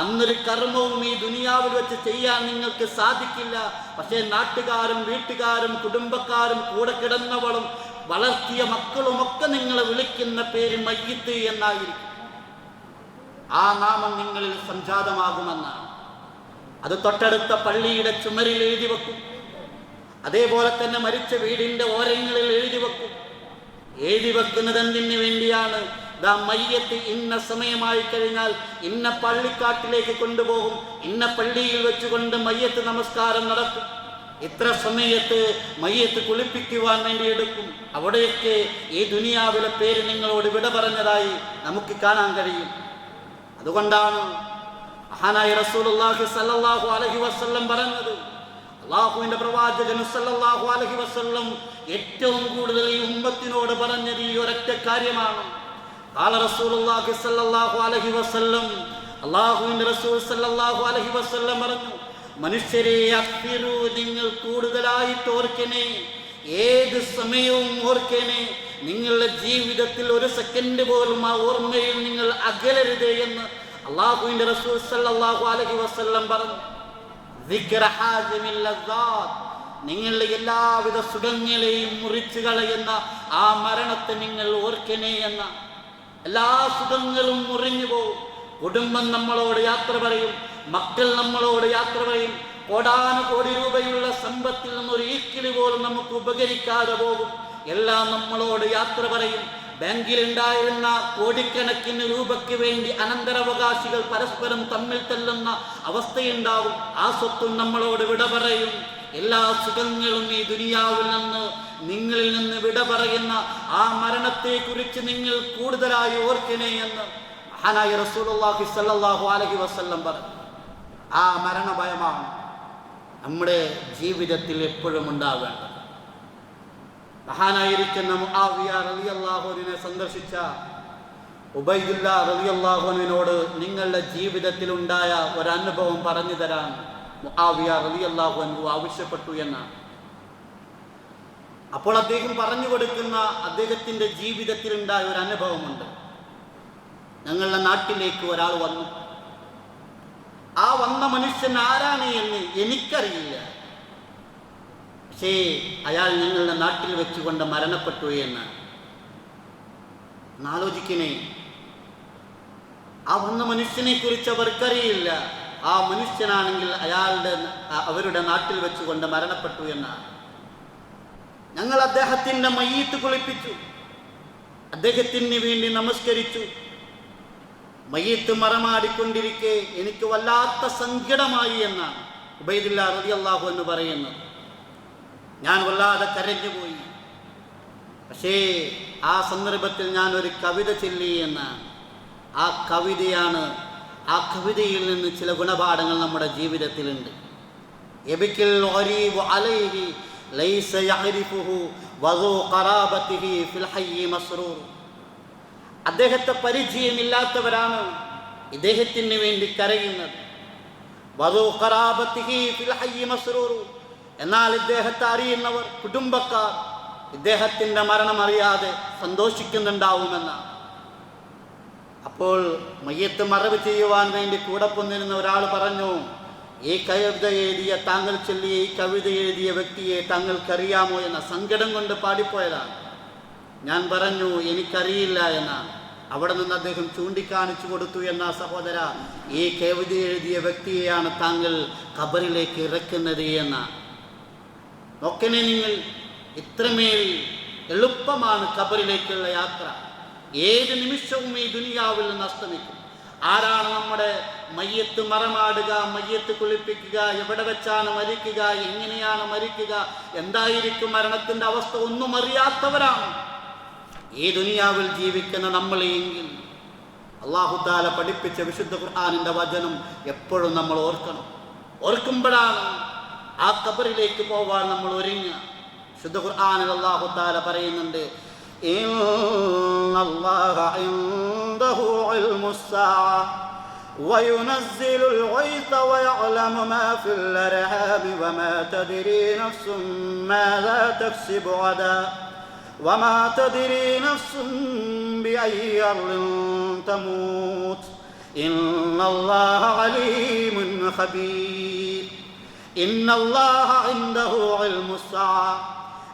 അന്നൊരു കർമ്മവും ഈ ദുനിയാവിൽ വെച്ച് ചെയ്യാൻ നിങ്ങൾക്ക് സാധിക്കില്ല. പക്ഷേ നാട്ടുകാരും വീട്ടുകാരും കുടുംബക്കാരും കൂടെ കിടന്നവളും വളർത്തിയ മക്കളുമൊക്കെ നിങ്ങളെ വിളിക്കുന്ന പേര് മയ്യിത്ത് എന്നായിരിക്കും. ആ നാമം നിങ്ങളിൽ സംജാതമാകുമെന്നാണ്. അത് തൊട്ടടുത്ത പള്ളിയുടെ ചുമരിൽ എഴുതി വെക്കും. അതേപോലെ തന്നെ മരിച്ച വീടിന്റെ ഓരങ്ങളിൽ എഴുതി വെക്കും. എഴുതി വെക്കുന്നത് എന്തിനു വേണ്ടിയാണ്? ദാ മയ്യത്ത് ഇന്ന സമയമായി കഴിഞ്ഞാൽ ഇന്ന പള്ളിക്കാട്ടിലേക്ക് കൊണ്ടുപോകും, ഇന്ന പള്ളിയിൽ വെച്ചുകൊണ്ട് മയ്യത്ത് നമസ്കാരം നടക്കും, ഇത്ര സമയത്ത് മയ്യത്ത് കുളിപ്പിക്കുവാൻ വേണ്ടി എടുക്കും. അവിടെയൊക്കെ ഈ ദുനിയാവിലെ പേര് നിങ്ങളോട് വിട പറഞ്ഞതായി നമുക്ക് കാണാൻ കഴിയും. അതുകൊണ്ടാണ് മഹാനായ റസൂലുള്ളാഹി സ്വല്ലല്ലാഹു അലൈഹി വസല്ലം പറഞ്ഞത്, അല്ലാഹുവിന്റെ പ്രവാചകൻ സ്വല്ലല്ലാഹു അലൈഹി വസല്ലം ഏറ്റവും കൂടുതൽ ഈ ഉമ്മത്തിനോട് പറഞ്ഞത് ഈ ഒരൊറ്റ കാര്യമാണ്. ഖാല റസൂലുള്ളാഹി സ്വല്ലല്ലാഹു അലൈഹി വസല്ലം, അല്ലാഹുവിന്റെ റസൂൽ സ്വല്ലല്ലാഹു അലൈഹി വസല്ലം പറഞ്ഞു, മനുഷ്യരെ അക്തിറു, നിങ്ങൾ കൂടുതലായിട്ട് ഓർക്കണേ, ഏത് സമയവും ഓർക്കണേ, നിങ്ങളുടെ ജീവിതത്തിൽ ഒരു സെക്കൻഡ് പോലും ആ ഓർമ്മയിൽ നിങ്ങൾ അകലരുത് എന്ന് അല്ലാഹുവിന്റെ റസൂൽ സല്ലല്ലാഹു അലൈഹി വസല്ലം പറഞ്ഞു. ദിക്റ ഹാസിമിൽ ലദ്ദാത്ത്, നിങ്ങളുടെ എല്ലാവിധ സുഖങ്ങളെയും മുറിച്ചു കളയുന്ന ആ മരണത്തെ നിങ്ങൾ ഓർക്കണേ എന്ന. എല്ലാ സുഖങ്ങളും മുറിഞ്ഞു പോകും. കുടുംബം നമ്മളോട് യാത്ര പറയും, മക്കൾ നമ്മളോട് യാത്ര പറയും, കോടാനുകോടി രൂപയുള്ള സമ്പത്തിൽ നിന്നൊരു ഈക്കിളി പോലും നമുക്ക് ഉപകരിക്കാതെ പോകും. എല്ലാം നമ്മളോട് യാത്ര പറയും. ബാങ്കിലുണ്ടായിരുന്ന കോടിക്കണക്കിന് രൂപയ്ക്ക് വേണ്ടി അനന്തരാവകാശികൾ പരസ്പരം തമ്മിൽ തല്ലുന്ന അവസ്ഥയുണ്ടാവും. ആ സ്വത്തും നമ്മളോട് വിട പറയും. എല്ലാ സുഖങ്ങളും ഈ ദുനിയാവിൽ നിന്ന് നിങ്ങളിൽ നിന്ന് വിട പറയുന്ന ആ മരണത്തെക്കുറിച്ച് നിങ്ങൾ കൂടുതലായി ഓർക്കണേ എന്ന് മഹാനായ റസൂലുള്ളാഹി സ്വല്ലല്ലാഹു അലൈഹി വസല്ലം പറഞ്ഞു. ആ മരണഭയമാണ് നമ്മുടെ ജീവിതത്തിൽ എപ്പോഴും ഉണ്ടാവേണ്ടത്. മഹാനായിരിക്കുന്ന മുആവിയ റളിയല്ലാഹു അൻഹുവിനെ സന്ദർശിച്ച ഉബൈദുല്ലാ റളിയല്ലാഹു അൻഹുവിനോട് നിങ്ങളുടെ ജീവിതത്തിൽ ഉണ്ടായ ഒരനുഭവം പറഞ്ഞു തരാൻ മുആവിയ റളിയല്ലാഹു അൻഹു ആവശ്യപ്പെട്ടു എന്നാണ്. അപ്പോൾ അദ്ദേഹം പറഞ്ഞു കൊടുക്കുന്ന അദ്ദേഹത്തിൻ്റെ ജീവിതത്തിൽ ഉണ്ടായ ഒരു അനുഭവമുണ്ട്. ഞങ്ങളുടെ നാട്ടിലേക്ക് ഒരാൾ വന്നു. ആ വന്ന മനുഷ്യൻ ആരാണ് എന്ന് എനിക്കറിയില്ല. പക്ഷേ അയാൾ ഞങ്ങളുടെ നാട്ടിൽ വെച്ചുകൊണ്ട് മരണപ്പെട്ടു എന്ന് ആലോചിക്കണേ. ആ വന്ന മനുഷ്യനെ കുറിച്ച് അവർക്കറിയില്ല. ആ മനുഷ്യനാണെങ്കിൽ അവരുടെ നാട്ടിൽ വെച്ചുകൊണ്ട് മരണപ്പെട്ടു എന്നാണ്. ഞങ്ങൾ അദ്ദേഹത്തിൻ്റെ മയ്യിത്ത് കുളിപ്പിച്ചു, അദ്ദേഹത്തിന് വേണ്ടി നമസ്കരിച്ചു. മയ്യത്ത് മറമാടിക്കൊണ്ടിരിക്കെ എനിക്ക് വല്ലാത്ത സങ്കടമായി എന്നാണ് ഉബൈദുല്ലാ റളിയല്ലാഹു അൻഹു പറയുന്നത്. ഞാൻ വല്ലാതെ കരഞ്ഞുപോയി. പക്ഷേ ആ സന്ദർഭത്തിൽ ഞാൻ ഒരു കവിത ചൊല്ലി എന്നാണ്. ആ കവിതയിൽ നിന്ന് ചില ഗുണപാഠങ്ങൾ നമ്മുടെ ജീവിതത്തിലുണ്ട്. യബിക്കിൽ ഗരീബു അലൈഹി ലൈസ യഅരിഫുഹു വദു ഖറാബതിഹി ഫിൽ ഹയ്യി മസ്റൂർ. അദ്ദേഹത്തെ പരിചയമില്ലാത്തവരാണ് ഇദ്ദേഹത്തിന് വേണ്ടി കരയുന്നത്. വദു ഖറാബതിഹി ഫിൽ ഹയ്യി മസ്റൂർ. എന്നാൽ ഇദ്ദേഹത്തെ അറിയുന്നവർ, കുടുംബക്കാർ ഇദ്ദേഹത്തിൻ്റെ മരണം അറിയാതെ സന്തോഷിക്കുന്നുണ്ടാവുമെന്നാണ്. അപ്പോൾ മയ്യത്ത് മറവ് ചെയ്യുവാൻ വേണ്ടി കൂടെ പോന്നിരുന്ന ഒരാൾ പറഞ്ഞു, ഈ കവിത എഴുതിയ താങ്കൾ ചൊല്ലിയ ഈ കവിത എഴുതിയ വ്യക്തിയെ താങ്കൾക്കറിയാമോ എന്ന സങ്കടം കൊണ്ട് പാടിപ്പോയതാണ്. ഞാൻ പറഞ്ഞു എനിക്കറിയില്ല എന്നാണ്. അവിടെ നിന്ന് അദ്ദേഹം ചൂണ്ടിക്കാണിച്ചു കൊടുത്തു, എന്ന സഹോദര, ഈ കവിത എഴുതിയ വ്യക്തിയെയാണ് താങ്കൾ ഖബറിലേക്ക് ഇറക്കുന്നത് എന്നാണ്. നോക്കണേ നിങ്ങൾ, ഇത്രമേൽ എളുപ്പമാണ് ഖബറിലേക്കുള്ള യാത്ര. ഏത് നിമിഷവും ഈ ദുനിയാവിൽ നിന്ന് അസ്തമിക്കും. ആരാണ് നമ്മുടെ മയ്യത്ത് മറമാടുക, മയ്യത്ത് കുളിപ്പിക്കുക, എവിടെ വെച്ചാണ് മരിക്കുക, എങ്ങനെയാണ് മരിക്കുക, എന്തായിരിക്കും മരണത്തിൻ്റെ അവസ്ഥ ഒന്നും അറിയാത്തവരാണ് ഈ ദുനിയാവിൽ ജീവിക്കുന്ന നമ്മളെങ്കിൽ അല്ലാഹു തആല പഠിപ്പിച്ച വിശുദ്ധ ഖുർആനിൻ്റെ വചനം എപ്പോഴും നമ്മൾ ഓർക്കണം. ഓർക്കുമ്പോഴാണ് ആ ഖബറിലേക്ക് പോവാൻ നമ്മൾ ഒരുങ്ങുക. വിശുദ്ധ ഖുർആനിൽ അല്ലാഹു തആല പറയുന്നുണ്ട്, ഇന്നല്ലാഹ ഇൻദഹു ഇൽമുസ്സാഅ വയുനസ്സിലുൽ ഗൈസ വയഅലമു മാ ഫിൽ അർഹാമി വമാ തദ്രീ നഫ്സും മാദാ തക്സിബു ഗദാ വമാ തദ്രീ നഫ്സും ബിഅയ്യി അർളിൻ തമൂത് ഇന്നല്ലാഹ അലീമുൻ ഖബീർ. ഇന്നല്ലാഹ ഇൻദഹു ഇൽമുസ്സാഅ.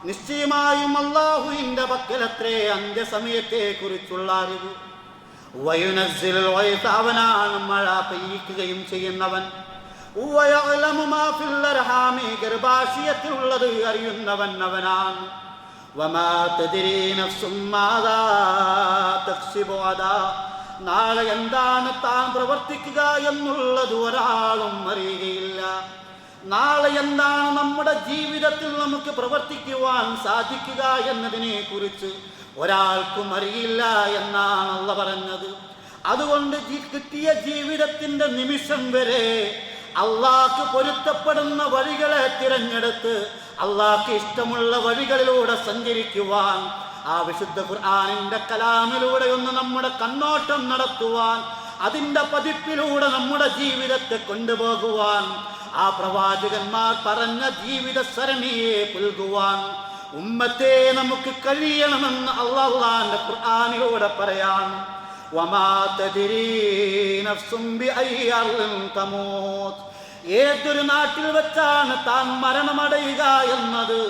നിശ്ചയമായും അല്ലാഹുവിൻ്റെ പക്കലത്രേ അന്ത്യസമയത്തെ കുറിച്ചുള്ള അറിവ്. വയുനസ്സിലുൽ ഗൈസ, അവനാണ് മഴ പെയ്യിക്കുകയും ചെയ്യുന്നവൻ. വയഅലമു മാ ഫിൽ അർഹാമി, ഗർഭാശയത്തിലുള്ളത് അറിയുന്നവൻ അവനാണ്. വമാ തദ്രീ നഫ്സും മാദാ തക്സിബു ഗദാ, നാളെ എന്താണ് താൻ പ്രവർത്തിക്കുക എന്നുള്ളത് ഒരാളും അറിയുകയില്ല. നാളെ എന്താണ് നമ്മുടെ ജീവിതത്തിൽ നമുക്ക് പ്രവർത്തിക്കുവാൻ സാധിക്കുക എന്നതിനെ കുറിച്ച് ഒരാൾക്കും അറിയില്ല എന്നാണ് അല്ലാഹു പറഞ്ഞത്. അതുകൊണ്ട് കിട്ടിയ ജീവിതത്തിൻ്റെ നിമിഷം വരെ അള്ളാഹ്ക്ക് പൊരുത്തപ്പെടുന്ന വഴികളെ തിരഞ്ഞെടുത്ത് അള്ളാഹ്ക്ക് ഇഷ്ടമുള്ള വഴികളിലൂടെ സഞ്ചരിക്കുവാൻ, ആ വിശുദ്ധ ഖുർആനിൻ്റെ കലാമിലൂടെ ഒന്ന് നമ്മുടെ കണ്ണോട്ടം നടത്തുവാൻ, അതിൻ്റെ പതിപ്പിലൂടെ നമ്മുടെ ജീവിതത്തെ കൊണ്ടുപോകുവാൻ, ആ പ്രവാചകന്മാർ പറഞ്ഞ ജീവിത സരണിയെ പുൽകുവാൻ ഉമ്മത്തെ നമുക്ക് കഴിയണമെന്ന് അല്ലാഹുവിന്റെ ഖുർആനിലൂടെ പറയാൻ. വമാ തദ്രീ നഫ്സും ബിഅയ്യി അർളിൻ തമൂത്, ഏതൊരു നാട്ടിൽ വെച്ചാണ് താൻ മരണമടയുക എന്നത്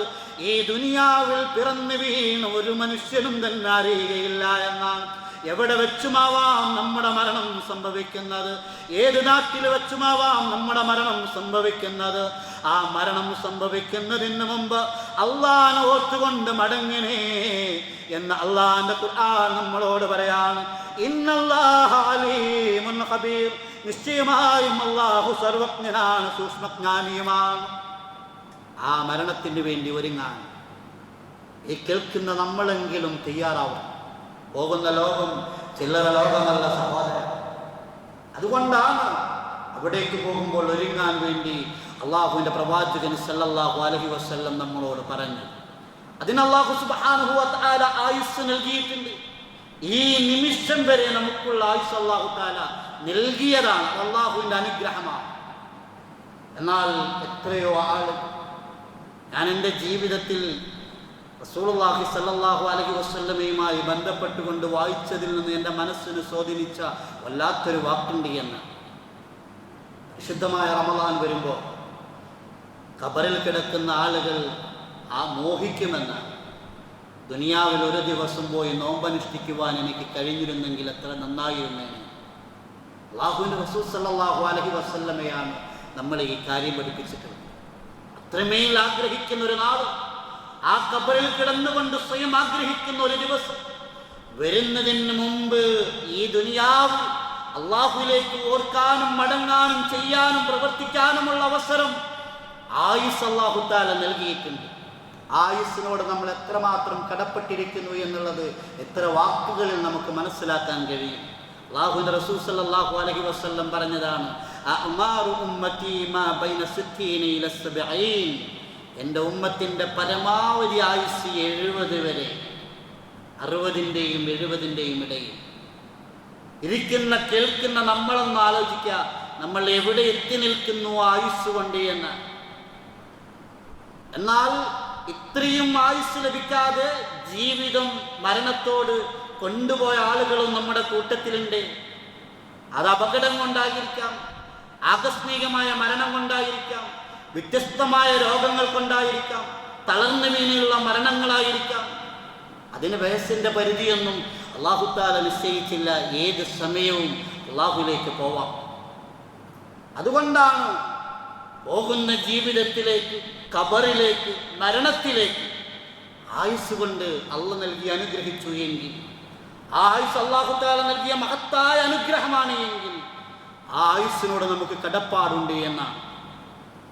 ഈ ദുനിയാവിൽ പിറന്നു വീണ ഒരു മനുഷ്യനും തന്നെ അറിയുകയില്ല എന്നാണ്. എവിടെ വെച്ചുമാവാം നമ്മുടെ മരണം സംഭവിക്കുന്നത്, ഏത് നാട്ടിൽ വെച്ചുമാവാം നമ്മുടെ മരണം സംഭവിക്കുന്നത്. ആ മരണം സംഭവിക്കുന്നതിന് മുമ്പ് അള്ളാഹനെ ഓർത്തുകൊണ്ട് മടങ്ങണേ എന്ന് അള്ളാഹിന്റെ ഖുർആൻ നമ്മളോട് പറയാണ്. ഇന്നല്ലാഹ അലീമുൻ ഖബീർ, നിശ്ചയമായും അല്ലാഹു സർവജ്ഞനാണ്, സൂക്ഷ്മജ്ഞാനിയുമാണ്. ആ മരണത്തിന് വേണ്ടി ഒരുങ്ങാൻ ഈ കേൾക്കുന്ന നമ്മളെങ്കിലും തയ്യാറാവും. പോകുന്ന ലോകം ചില്ലറ ലോകമല്ല സഹോദരൻ. അതുകൊണ്ടാണ് അവിടേക്ക് പോകുമ്പോൾ ഒരുങ്ങാൻ വേണ്ടി അള്ളാഹുവിൻ്റെ പ്രവാചകൻ സല്ലല്ലാഹു അലൈഹി വസല്ലം നമ്മളോട് പറഞ്ഞു. അതിന് അല്ലാഹു സുബ്ഹാനഹു വ തആല ആയുസ് നൽകിയിട്ടുണ്ട്. ഈ നിമിഷം വരെ നമുക്കുള്ള ആയുസ് അല്ലാഹു തആല നൽകിയതാണ്, അള്ളാഹുവിൻ്റെ അനുഗ്രഹമാണ്. എന്നാൽ എത്രയോ ആളുകൾ, ഞാൻ എൻ്റെ ജീവിതത്തിൽ റസൂലുള്ളാഹി സ്വല്ലല്ലാഹു അലൈഹി വസല്ലമയുമായി ബന്ധപ്പെട്ടുകൊണ്ട് വായിച്ചതിൽ നിന്ന് എൻ്റെ മനസ്സിന് സ്വാധീനിച്ച വല്ലാത്തൊരു വാക്കുണ്ട് എന്ന്. വിശുദ്ധമായ റമളാൻ വരുമ്പോൾ ഖബറിൽ കിടക്കുന്ന ആളുകൾ ആ മോഹിക്കുമെന്ന്, ദുനിയാവിൽ ഒരു ദിവസം പോയി നോമ്പനുഷ്ഠിക്കുവാൻ എനിക്ക് കഴിഞ്ഞിരുന്നെങ്കിൽ എത്ര നന്നായിരുന്നേനെ. അല്ലാഹുവിൻ്റെ റസൂൽ സ്വല്ലല്ലാഹു അലൈഹി വസല്ലമയാണ് നമ്മളെ ഈ കാര്യം പഠിപ്പിച്ചിട്ടുള്ളത്. അത്രമേൽ ആഗ്രഹിക്കുന്ന ഒരു നാൾ, ആ ഖബറിൽ കിടന്നുകൊണ്ട് സ്വയം ആഗ്രഹിക്കുന്ന ഒരു ദിവസം വരുന്നതിന് മുമ്പ് ഈ ദുനിയാവ് അള്ളാഹുവിലേക്ക് ഓർക്കാനും മടങ്ങാനും ചെയ്യാനും പ്രവർത്തിക്കാനുമുള്ള അവസരം ആയുസ് അല്ലാഹു തആല നൽകിയിട്ടുണ്ട്. ആയുസ്സിനോട് നമ്മൾ എത്രമാത്രം കടപ്പെട്ടിരിക്കുന്നു എന്നുള്ളത് എത്ര വാക്കുകളിൽ നമുക്ക് മനസ്സിലാക്കാൻ കഴിയും. അല്ലാഹുവിന്റെ റസൂൽ സല്ലല്ലാഹു അലൈഹി വസല്ലം പറഞ്ഞതാണ്, അഅ്മാറു ഉമ്മത്തി മാ ബൈന 60 ഇല 70. എൻ്റെ ഉമ്മത്തിൻ്റെ പരമാവധി ആയുസ് 70 വരെ, 60ൻ്റെയും 70ൻ്റെയും ഇടയിൽ. ഇരിക്കുന്ന കേൾക്കുന്ന നമ്മളൊന്ന് ആലോചിക്കുക, നമ്മൾ എവിടെ എത്തി നിൽക്കുന്നു ആയുസ് കൊണ്ട് എന്ന്. എന്നാൽ ഇത്രയും ആയുസ് ലഭിക്കാതെ ജീവിതം മരണത്തോട് കൊണ്ടുപോയ ആളുകളും നമ്മുടെ കൂട്ടത്തിലുണ്ട്. അത് അപകടം കൊണ്ടായിരിക്കാം, ആകസ്മികമായ മരണം കൊണ്ടായിരിക്കാം, വ്യത്യസ്തമായ രോഗങ്ങൾ കൊണ്ടായിരിക്കാം, തളർന്നു വീണുള്ള മരണങ്ങളായിരിക്കാം. അതിന് വയസ്സിൻ്റെ പരിധിയൊന്നും അല്ലാഹു തആല നിശ്ചയിച്ചില്ല. ഏത് സമയവും അല്ലാഹുവിലേക്ക് പോവാം. അതുകൊണ്ടാണ് പോകുന്ന ജീവിതത്തിലേക്ക്, ഖബറിലേക്ക്, മരണത്തിലേക്ക് ആയുസ് കൊണ്ട് അള്ളാഹു നൽകി അനുഗ്രഹിച്ചു എങ്കിൽ, ആ ആയുസ് അല്ലാഹു തആല നൽകിയ മഹത്തായ അനുഗ്രഹമാണ് എങ്കിൽ ആ ആയുസ്സിനോട് നമുക്ക് കടപ്പാടുണ്ട് എന്നാണ്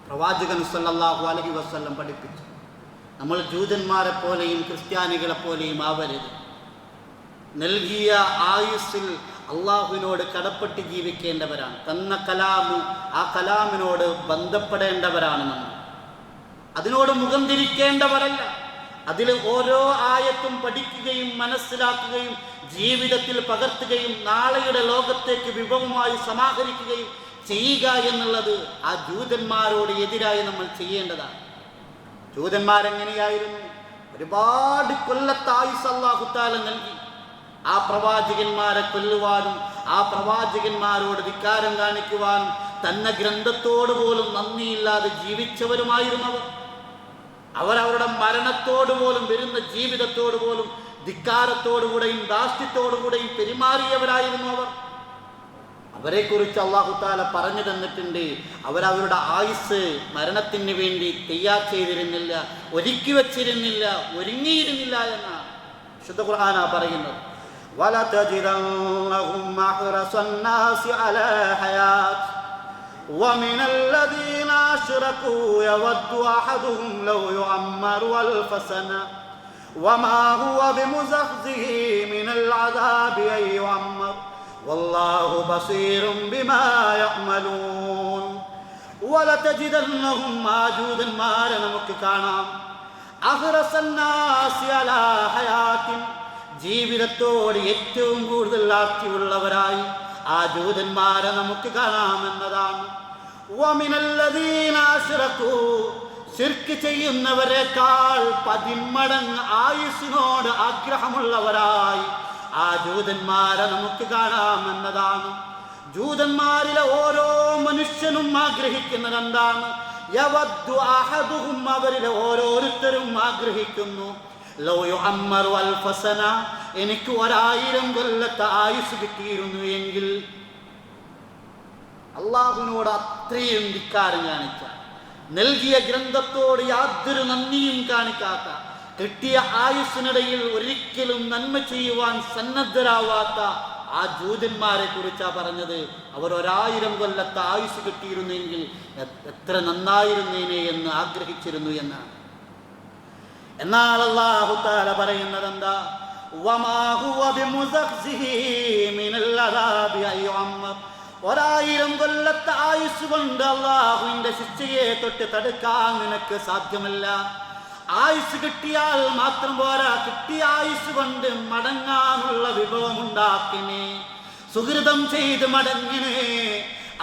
പ്രവാചകൻ സല്ലല്ലാഹു അലൈഹി വസല്ലം പഠിപ്പിച്ചു. നമ്മൾ ജൂതന്മാരെ പോലെയും ക്രിസ്ത്യാനികളെ പോലെയും ആവരുത്. നൽകിയ ആയുസ്സിൽ അള്ളാഹുവിനോട് കടപ്പെട്ട് ജീവിക്കേണ്ടവരാണ്. തന്ന കലാമ്, ആ കലാമിനോട് ബന്ധപ്പെടേണ്ടവരാണ് നമ്മൾ. അതിനോട് മുഖം തിരിക്കേണ്ടവരല്ല. അതിൽ ഓരോ ആയത്തും പഠിക്കുകയും മനസ്സിലാക്കുകയും ജീവിതത്തിൽ പകർത്തുകയും നാളെയുടെ ലോകത്തേക്ക് വിഭവമായി സമാഹരിക്കുകയും ചെയ്യുക എന്നുള്ളത് ആ ജൂതന്മാരോട് എതിരായി നമ്മൾ ചെയ്യേണ്ടതാണ്. ജൂതന്മാരെങ്ങനെയായിരുന്നു? ഒരുപാട് കൊല്ലത്തെ ആയുസ് അല്ലാഹു തആല നൽകി. ആ പ്രവാചകന്മാരെ കൊല്ലുവാനും ആ പ്രവാചകന്മാരോട് ധിക്കാരം കാണിക്കുവാനും തന്നെ ഗ്രന്ഥത്തോട് പോലും നന്ദിയില്ലാതെ ജീവിച്ചവരുമായിരുന്നവർ. അവരവരുടെ മരണത്തോട് പോലും, വരുന്ന ജീവിതത്തോട് പോലും ധിക്കാരത്തോടുകൂടെയും ധാർഷ്ട്യത്തോടുകൂടെയും പെരുമാറിയവരായിരുന്നു അവർ. അവരെക്കുറിച്ച് അല്ലാഹു തആല പറഞ്ഞു തന്നിട്ടുണ്ട്, അവരവരുടെ ആയുസ് മരണത്തിന് വേണ്ടി തയ്യാർ ചെയ്തിരുന്നില്ല, ഒരുക്കി വച്ചിരുന്നില്ല, ഒരുങ്ങിയിരുന്നില്ല എന്നാണ് വിശുദ്ധ ഖുർആനാ പറയുന്നത്. وَلَتَجِدَنَّهُمْ أَحْرَصَ النَّاسِ عَلَى حَيَاةٍ وَمِنَ الَّذِينَ أَشْرَكُوا يَوَدُّ أَحَدُهُمْ لَوْ يُعَمَّرُ أَلْفَ سَنَةٍ وَمَا هُوَ بِمُزَحْزِحِهِ مِنَ الْعَذَابِ أَن يُعَمَّرَ وَاللَّهُ بَصِيرٌ بِمَا يَعْمَلُونَ. وَلَتَجِدَنَّهُمْ ജൂതന്മാരെ നമുക്ക് കാണാം, أَحْرَصَ النَّاسِ عَلَى حَيَاةٍ ജീവിതത്തോട് ഏറ്റവും കൂടുതൽ ആർത്തിയുള്ളവരായി ആ ജൂതന്മാരെ നമുക്ക് കാണാമെന്നതാണ്. വമിനല്ലദീന അശ്റകൂ ശിർക്ക് ചെയ്യുന്നവരെക്കാൾ 10 മടങ്ങ് ആയുസ്സിനോട് ആഗ്രഹമുള്ളവരായി ആ ജൂതന്മാരെ നമുക്ക് കാണാമെന്നതാണ്. ജൂതന്മാരിലെ ഓരോ മനുഷ്യനും ആഗ്രഹിക്കുന്നത് എന്താണ്? യവദ്ദു അഹദുഹും, അവരിലെ ഓരോരുത്തരും ആഗ്രഹിക്കുന്നു, ലൗ യുഅമ്മറു അൽഫ സന, എനിക്ക് 1000 കൊല്ലത്തെ ആയുസ് കിട്ടിയിരുന്നു എങ്കിൽ. അള്ളാഹുവിനോട് അത്രയും ധിക്കാരം കാണിച്ച, നൽകിയ ഗ്രന്ഥത്തോട് യാതൊരു നന്ദിയും കാണിക്കാത്ത, കിട്ടിയ ആയുസ്സിനിടയിൽ ഒരിക്കലും നന്മ ചെയ്യുവാൻ സന്നദ്ധരാവാത്ത ആ ജൂതന്മാരെ കുറിച്ചാ പറഞ്ഞത്. അവർ 1000 കൊല്ലത്തെ ആയുസ് കിട്ടിയിരുന്നെങ്കിൽ എത്ര നന്നായിരുന്നേനെ എന്ന് ആഗ്രഹിച്ചിരുന്നു എന്നാണ്. എന്നാൽ അല്ലാഹു തആല പറയുന്നത് എന്താ? വമാ ഹുവ ബിമുസഖ്സിഹി മിനൽ അദാബി അയ്യുഅമ്മർ. 1000 കൊല്ലത്തെ ആയുസ് കൊണ്ട് അല്ലാഹുവിന്റെ ശിക്ഷയെ തൊട്ട് തടുക്കാൻ നിനക്ക് സാധ്യമല്ല. ആയുസ് കിട്ടിയാൽ മാത്രം പോരാ, കിട്ടിയ ആയുസ് കൊണ്ട് മടങ്ങാനുള്ള വിഭവമുണ്ടാക്കിനെ, സുഹൃതം ചെയ്ത് മടങ്ങിനെ.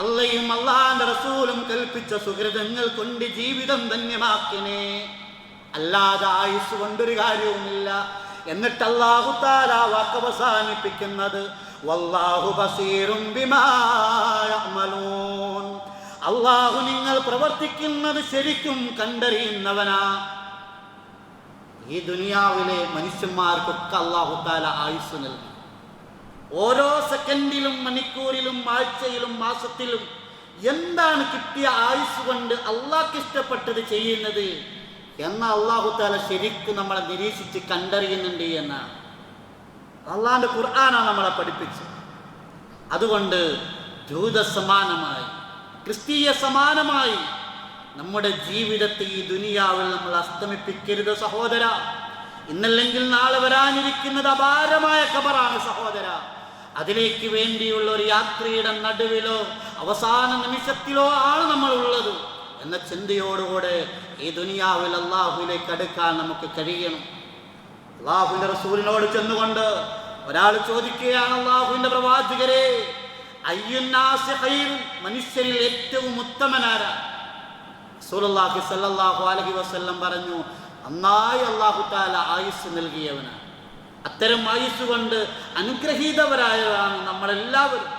അള്ളയും അള്ളാന്റെ റസൂലും കൽപ്പിച്ച സുഹൃതങ്ങൾ കൊണ്ട് ജീവിതം ധന്യമാക്കിനെ. അല്ലാതെ ആയുസ് കൊണ്ടൊരു കാര്യവുമില്ല. എന്നിട്ട് അല്ലാഹു തആല വാക്ക് അവസാനിപ്പിക്കുന്നത് വല്ലാഹു ബസീറും ബിമാ യഅമലൂൻ. അല്ലാഹു നിങ്ങൾ പ്രവർത്തിക്കുന്നത് ശരിക്കും കണ്ടറിയുന്നവനാ. ഈ ദുനിയാവിലെ മനുഷ്യന്മാർക്കൊക്കെ അല്ലാഹു തആല ആയുസ് നൽകി. ഓരോ സെക്കൻഡിലും മണിക്കൂറിലും ആഴ്ചയിലും മാസത്തിലും എന്താണ് കിട്ടിയ ആയുസ് കൊണ്ട് അള്ളാഹ്ക്ക് ഇഷ്ടപ്പെട്ടത് ചെയ്യുന്നത് എന്ന അല്ലാഹു തആല ശരിക്കും നമ്മളെ നിരീക്ഷിച്ച് കണ്ടറിയുന്നുണ്ട് എന്നാണ് അള്ളാഹിന്റെ ഖുർആനാണ് നമ്മളെ പഠിപ്പിച്ചത്. അതുകൊണ്ട് ജൂത സമാനമായി, ക്രിസ്തീയ സമാനമായി നമ്മുടെ ജീവിതത്തെ ഈ ദുനിയാവിൽ നമ്മൾ അസ്തമിപ്പിക്കരുത് സഹോദര. ഇന്നല്ലെങ്കിൽ നാളെ വരാനിരിക്കുന്നത് അപാരമായ ഖബറാണ് സഹോദര. അതിലേക്ക് വേണ്ടിയുള്ള ഒരു യാത്രയുടെ നടുവിലോ അവസാന നിമിഷത്തിലോ ആണ് നമ്മൾ ഉള്ളത് എന്ന ചിന്തയോടുകൂടെ ഈ ദുനിയാവിൽ അള്ളാഹുവിലേക്ക് അടുക്കാൻ നമുക്ക് കഴിയണം. അള്ളാഹുവിന്റെ റസൂലിനോട് ചെന്നുകൊണ്ട് ഒരാൾ ചോദിക്കുകയാണ്, അള്ളാഹുവിന്റെ പ്രവാചകരെ, അയ്യുന്നാസി ഖൈർ, മനുഷ്യരിൽ ഏറ്റവും ഉത്തമനാരാ? റസൂലുള്ളാഹി സ്വല്ലല്ലാഹു അലൈഹി വസല്ലം പറഞ്ഞു, നന്നായി അല്ലാഹു തആല ആയുസ് നൽകിയവനാണ്. അത്തരം ആയുസ് കൊണ്ട് അനുഗ്രഹീതവരായവരാണ് നമ്മളെല്ലാവരും.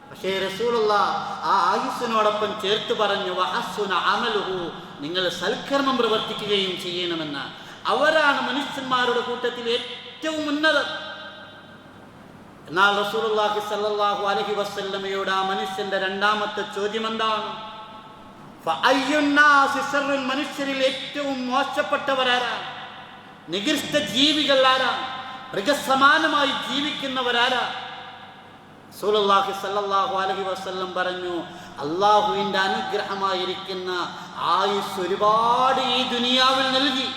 പക്ഷേ റസൂലുള്ളാഹ് ആ ആയുസ്സിനോടൊപ്പം ചേർത്ത് പറഞ്ഞു, വഹസുന അമലുഹു, നിങ്ങൾ സൽക്കർമ്മം പ്രവർത്തിക്കുകയും ചെയ്യണമെന്ന്. അവരാണ് മനുഷ്യന്മാരുടെ കൂട്ടത്തിൽ ഏറ്റവും ഉന്നതർ. എന്നാൽ റസൂലുള്ളാഹി സ്വല്ലല്ലാഹു അലൈഹി വസല്ലമയോട് ആ മനുഷ്യന്റെ രണ്ടാമത്തെ ചോദ്യം എന്താണ്? മനുഷ്യരിൽ ഏറ്റവും മോശപ്പെട്ടവരാരാണ്? നികൃഷ്ട ജീവികൾ ആരാണ്? മൃഗസമാനമായി ജീവിക്കുന്നവരാരാ? റസൂലുള്ളാഹി സ്വല്ലല്ലാഹു അലൈഹി വസല്ലം പറഞ്ഞു, അള്ളാഹുവിൻ്റെ അനുഗ്രഹമായിരിക്കുന്ന ആയുസ് ഒരുപാട് ഈ ദുനിയാവിൽ നൽകി.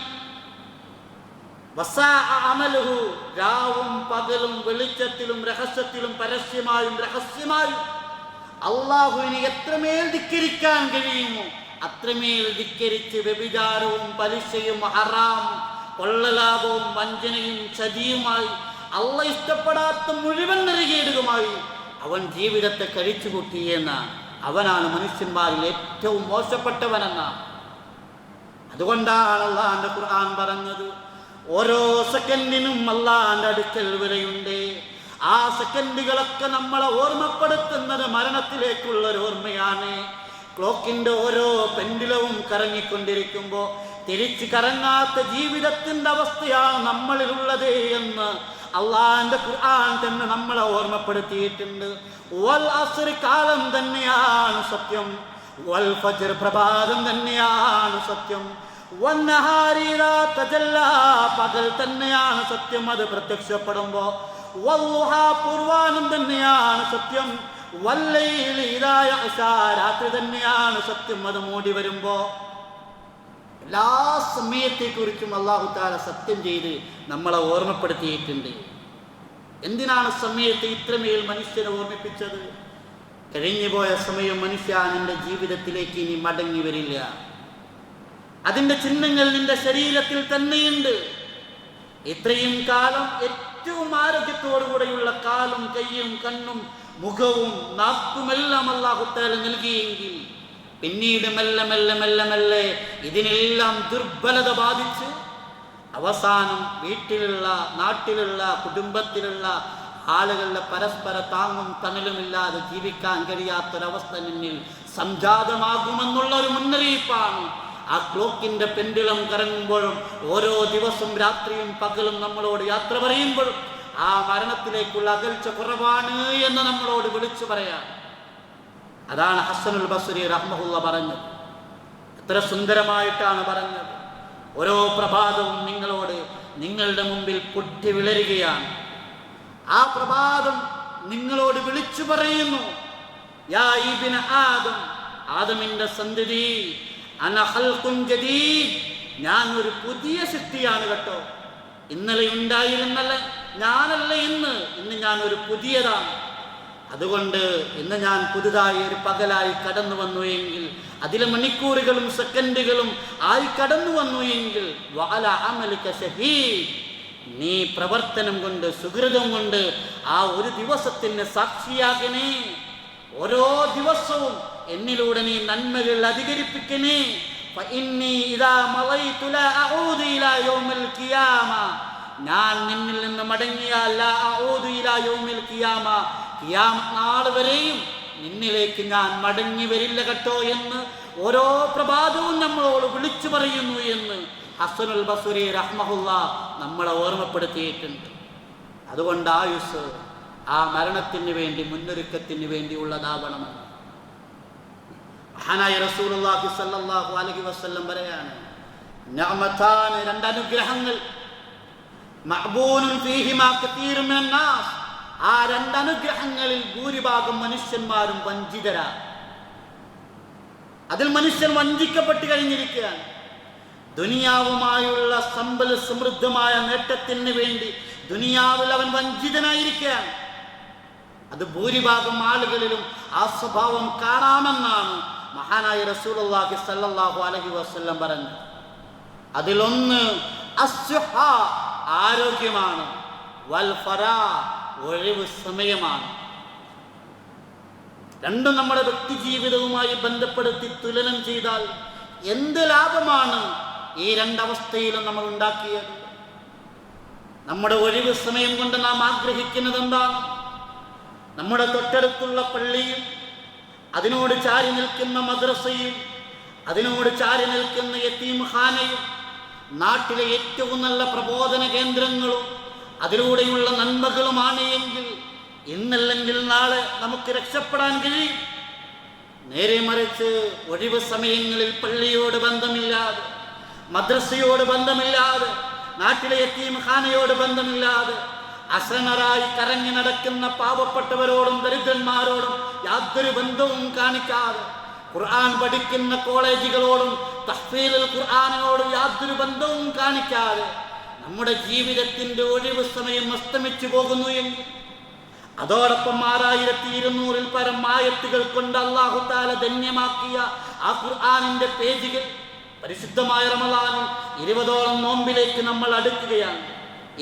അമലുഹു, രാവും പകലും വെളിച്ചത്തിലും രഹസ്യത്തിലും പരസ്യമായും രഹസ്യമായും അള്ളാഹുവിനെ എത്രമേൽ ധിക്കരിക്കാൻ കഴിയുമോ അത്രമേൽ ധിക്കരിച്ച് വ്യഭിചാരവും പലിശയും ഹറാം കൊള്ളലാഭവും വഞ്ചനയും ചതിയുമായി അള്ളാഹ് ഇഷ്ടപ്പെടാത്ത മുഴുവൻ നെറുകേടുകളുമായി അവൻ ജീവിതത്തെ കഴിച്ചുകൂട്ടിയെന്നാണ്. അവനാണ് മനുഷ്യന്മാരിൽ ഏറ്റവും മോശപ്പെട്ടവനെന്നാണ്. അതുകൊണ്ടാണ് അള്ളാഹുവിന്റെ ഖുർആൻ പറഞ്ഞത്, ഓരോ സെക്കൻഡിനും അള്ളാഹുവിന്റെ അടുക്കൽ വിലയുണ്ട്. ആ സെക്കൻഡുകളൊക്കെ നമ്മളെ ഓർമ്മപ്പെടുത്തുന്നത് മരണത്തിലേക്കുള്ള ഒരു ഓർമ്മയാണ്. ക്ലോക്കിന്റെ ഓരോ പെൻഡുലവും കറങ്ങിക്കൊണ്ടിരിക്കുമ്പോൾ തിരിച്ചു കറങ്ങാത്ത ജീവിതത്തിന്റെ അവസ്ഥയാണ് നമ്മളിലുള്ളത് എന്ന് അള്ളാഹുവിന്റെ ഖുർആൻ തന്നെ നമ്മളെ ഓർമ്മപ്പെടുത്തിയിട്ടുണ്ട്. വൽ അസ്ർ, കാലം തന്നെയാണ് സത്യം. വൽ ഫജ്ർ, പ്രഭാതം തന്നെയാണ് സത്യം. വന്നഹാരി ഇദാ തജല്ലാ, പകൽ തന്നെയാണ് സത്യം, അത് പ്രത്യക്ഷപ്പെടുമ്പോ. വല്ലുഹാ, പൂർവാനം തന്നെയാണ് സത്യം. വല്ലൈലി ഇദാ യഗ്ശാ, രാത്രി തന്നെയാണ് സത്യം, അത് മൂടി വരുമ്പോ. എല്ലാ സമയത്തെക്കുറിച്ചും അല്ലാഹു തആല സത്യം ചെയ്ത് നമ്മളെ ഓർമ്മപ്പെടുത്തിയിട്ടുണ്ട്. എന്തിനാണ് സമയത്തെ ഇത്രമേൽ മനുഷ്യനെ ഓർമ്മിപ്പിച്ചത്? കഴിഞ്ഞുപോയ സമയം മനുഷ്യ നിന്റെ ജീവിതത്തിലേക്ക് ഇനി മടങ്ങി വരില്ല. അതിൻ്റെ ചിഹ്നങ്ങൾ നിന്റെ ശരീരത്തിൽ തന്നെയുണ്ട്. ഇത്രയും കാലം ഏറ്റവും ആരോഗ്യത്തോടുകൂടെയുള്ള കാലും കയ്യും കണ്ണും മുഖവും നാക്കുമെല്ലാം അല്ലാഹു തആല നൽകിയെങ്കിൽ പിന്നീട് മെല്ലെ മെല്ലെ മെല്ലെ മെല്ലെ ഇതിനെല്ലാം ദുർബലത ബാധിച്ച് അവസാനം വീട്ടിലുള്ള, നാട്ടിലുള്ള, കുടുംബത്തിലുള്ള ആളുകളുടെ പരസ്പര താങ്ങും തണലുമില്ലാതെ ജീവിക്കാൻ കഴിയാത്തൊരവസ്ഥ നിന്നിൽ സംജാതമാകുമെന്നുള്ള ഒരു മുന്നറിയിപ്പാണ്. ആ ക്ലോക്കിന്റെ പെൻഡുലം കറങ്ങുമ്പോഴും ഓരോ ദിവസവും രാത്രിയും പകലും നമ്മളോട് യാത്ര പറയുമ്പോഴും ആ മരണത്തിലേക്കുള്ള അകൽച്ച കുറവാണ് എന്ന് നമ്മളോട് വിളിച്ചു പറയാം. അതാണ് ഹസ്സനുൽ ബസ്രി റഹ്മഹുള്ള പറഞ്ഞത്. എത്ര സുന്ദരമായിട്ടാണ് പറഞ്ഞത്. ഓരോ പ്രഭാതവും നിങ്ങളോട് നിങ്ങളുടെ മുമ്പിൽ പൊട്ടി വിളരുകയാണ്. ആ പ്രഭാതം നിങ്ങളോട് വിളിച്ചു പറയുന്നു, യാ ഇബ്ന ആദം, ആദമിന്റെ സന്തതി, അന ഖൽഖുൻ ജദീദ്, ഞാൻ ഒരു പുതിയ ശക്തിയാണ് കേട്ടോ. ഇന്നലെ ഉണ്ടായിരുന്നല്ല, ഞാനല്ല ഇന്ന് ഞാൻ ഒരു പുതിയതാണ്. അതുകൊണ്ട് ഇന്ന് ഞാൻ പുതുതായി ഒരു പകലായി കടന്നു വന്നു എങ്കിൽ, അതിലെ മണിക്കൂറുകളും സെക്കൻഡുകളും ആയി കടന്നു വന്നു എങ്കിൽ, വഅല അമലിക ഷഹീദ്, നീ പ്രവർത്തനം കൊണ്ട്, സുഹൃതം കൊണ്ട് ആ ഒരു ദിവസത്തിന് സാക്ഷിയാകണേ. ഓരോ ദിവസവും എന്നിലൂടെ നീ നന്മകൾ അധികരിപ്പിക്കണേ. ഫഇന്നി ഇദാ മളൈതു ലാ അഊദു ഇലാ യൗമിൽ ഖിയാമ, ഞാൻ നിന്നിൽ നിന്ന് മടങ്ങിയാൽ ലാ അഊദു ഇലാ യൗമിൽ ഖിയാമ, ഖിയാമത്ത് നാൾ വരെയും നിന്നിലേക്ക് ഞാൻ മടങ്ങി വരില്ല കേട്ടോ എന്ന് ഓരോ പ്രഭാതവും നമ്മളോട് വിളിച്ചു പറയുന്നു എന്ന് ഹസ്സനുൽ ബസ്രി റഹ്മഹുള്ള നമ്മളെ ഓർമ്മപ്പെടുത്തിയിട്ടുണ്ട്. അതുകൊണ്ട് ആയുസ് ആ മരണത്തിന് വേണ്ടി, മുന്നൊരുക്കത്തിന് വേണ്ടിയുള്ളതാവണമെന്ന് മഹാനായ റസൂലുള്ളാഹി സ്വല്ലല്ലാഹു അലൈഹി വസല്ലം പറയാണ്, നിഅമതാൻ, രണ്ട് അനുഗ്രഹങ്ങൾ, മഅ്ബൂനുൻ ഫീഹിമാ കതീറുൻ മിനന്നാസ്, ആ രണ്ടനുഗ്രഹങ്ങളിൽ ഭൂരിഭാഗം മനുഷ്യന്മാരും വഞ്ചിതരാണ്. അതിൽ മനുഷ്യൻ വഞ്ചിക്കപ്പെട്ട് കഴിഞ്ഞിരിക്കുകയാണ്. ദുനിയാവുമായുള്ള സമ്പൽ സമൃദ്ധമായ നേട്ടത്തിന് വേണ്ടി ദുനിയാവിൽ അവൻ വഞ്ചിതനായിരിക്കുകയാണ്. അത് ഭൂരിഭാഗം ആളുകളിലും ആ സ്വഭാവം കാണാമെന്നാണ് മഹാനായ റസൂലുള്ളാഹി സ്വല്ലല്ലാഹു അലൈഹി വസല്ലം പറഞ്ഞത്. അതിലൊന്ന് അസ്സുഹ, ആരോഗ്യമാണ്, വൽ ഫറാ, ഒഴിവ് സമയമാണ്. രണ്ടും നമ്മുടെ വ്യക്തി ജീവിതവുമായി ബന്ധപ്പെടുത്തി തുലനം ചെയ്താൽ എന്ത് ലാഭമാണ് ഈ രണ്ടവസ്ഥയിലും നമ്മൾ ഉണ്ടാക്കിയത്? നമ്മുടെ ഒഴിവ് സമയം കൊണ്ട് നാം ആഗ്രഹിക്കുന്നത് എന്താണ്? നമ്മുടെ തൊട്ടടുത്തുള്ള പള്ളിയും അതിനോട് ചാരി നിൽക്കുന്ന മദ്രസയും അതിനോട് ചാരി നിൽക്കുന്ന യതീംഖാനയും നാട്ടിലെ ഏറ്റവും നല്ല പ്രബോധന കേന്ദ്രങ്ങളും അതിലൂടെയുള്ള നന്മകളുമാണ് എങ്കിൽ ഇന്നല്ലെങ്കിൽ നാളെ നമുക്ക് രക്ഷപ്പെടാൻ കഴിയും. നേരെ മറിച്ച് ഒഴിവ് സമയങ്ങളിൽ പള്ളിയോട് ബന്ധമില്ലാതെ, മദ്രസയോട് ബന്ധമില്ലാതെ, നാട്ടിലെ യതീംഖാനയോട് ബന്ധമില്ലാതെ അശരണരായി കറങ്ങി നടക്കുന്ന പാവപ്പെട്ടവരോടും ദരിദ്രന്മാരോടും യാതൊരു ബന്ധവും കാണിക്കാതെ, ഖുർആൻ പഠിക്കുന്ന കോളേജുകളോടും തഹ്ഫീലുൽ ഖുർആനോടും യാതൊരു ബന്ധവും കാണിക്കാതെ നമ്മുടെ ജീവിതത്തിന്റെ ഒഴിവ് സമയം അസ്തമിച്ചു പോകുന്നു എങ്കിൽ, അതോടൊപ്പം 6200-ൽ പരം ആയത്തുകൾ കൊണ്ട് അല്ലാഹു തആല ധന്യമാക്കിയ ആ ഖുർആനിന്റെ പേജുകൾ പരിശുദ്ധമായ റമളാനിൽ 20ഓളം നോമ്പിലേക്ക് നമ്മൾ അടുക്കുകയാണ്.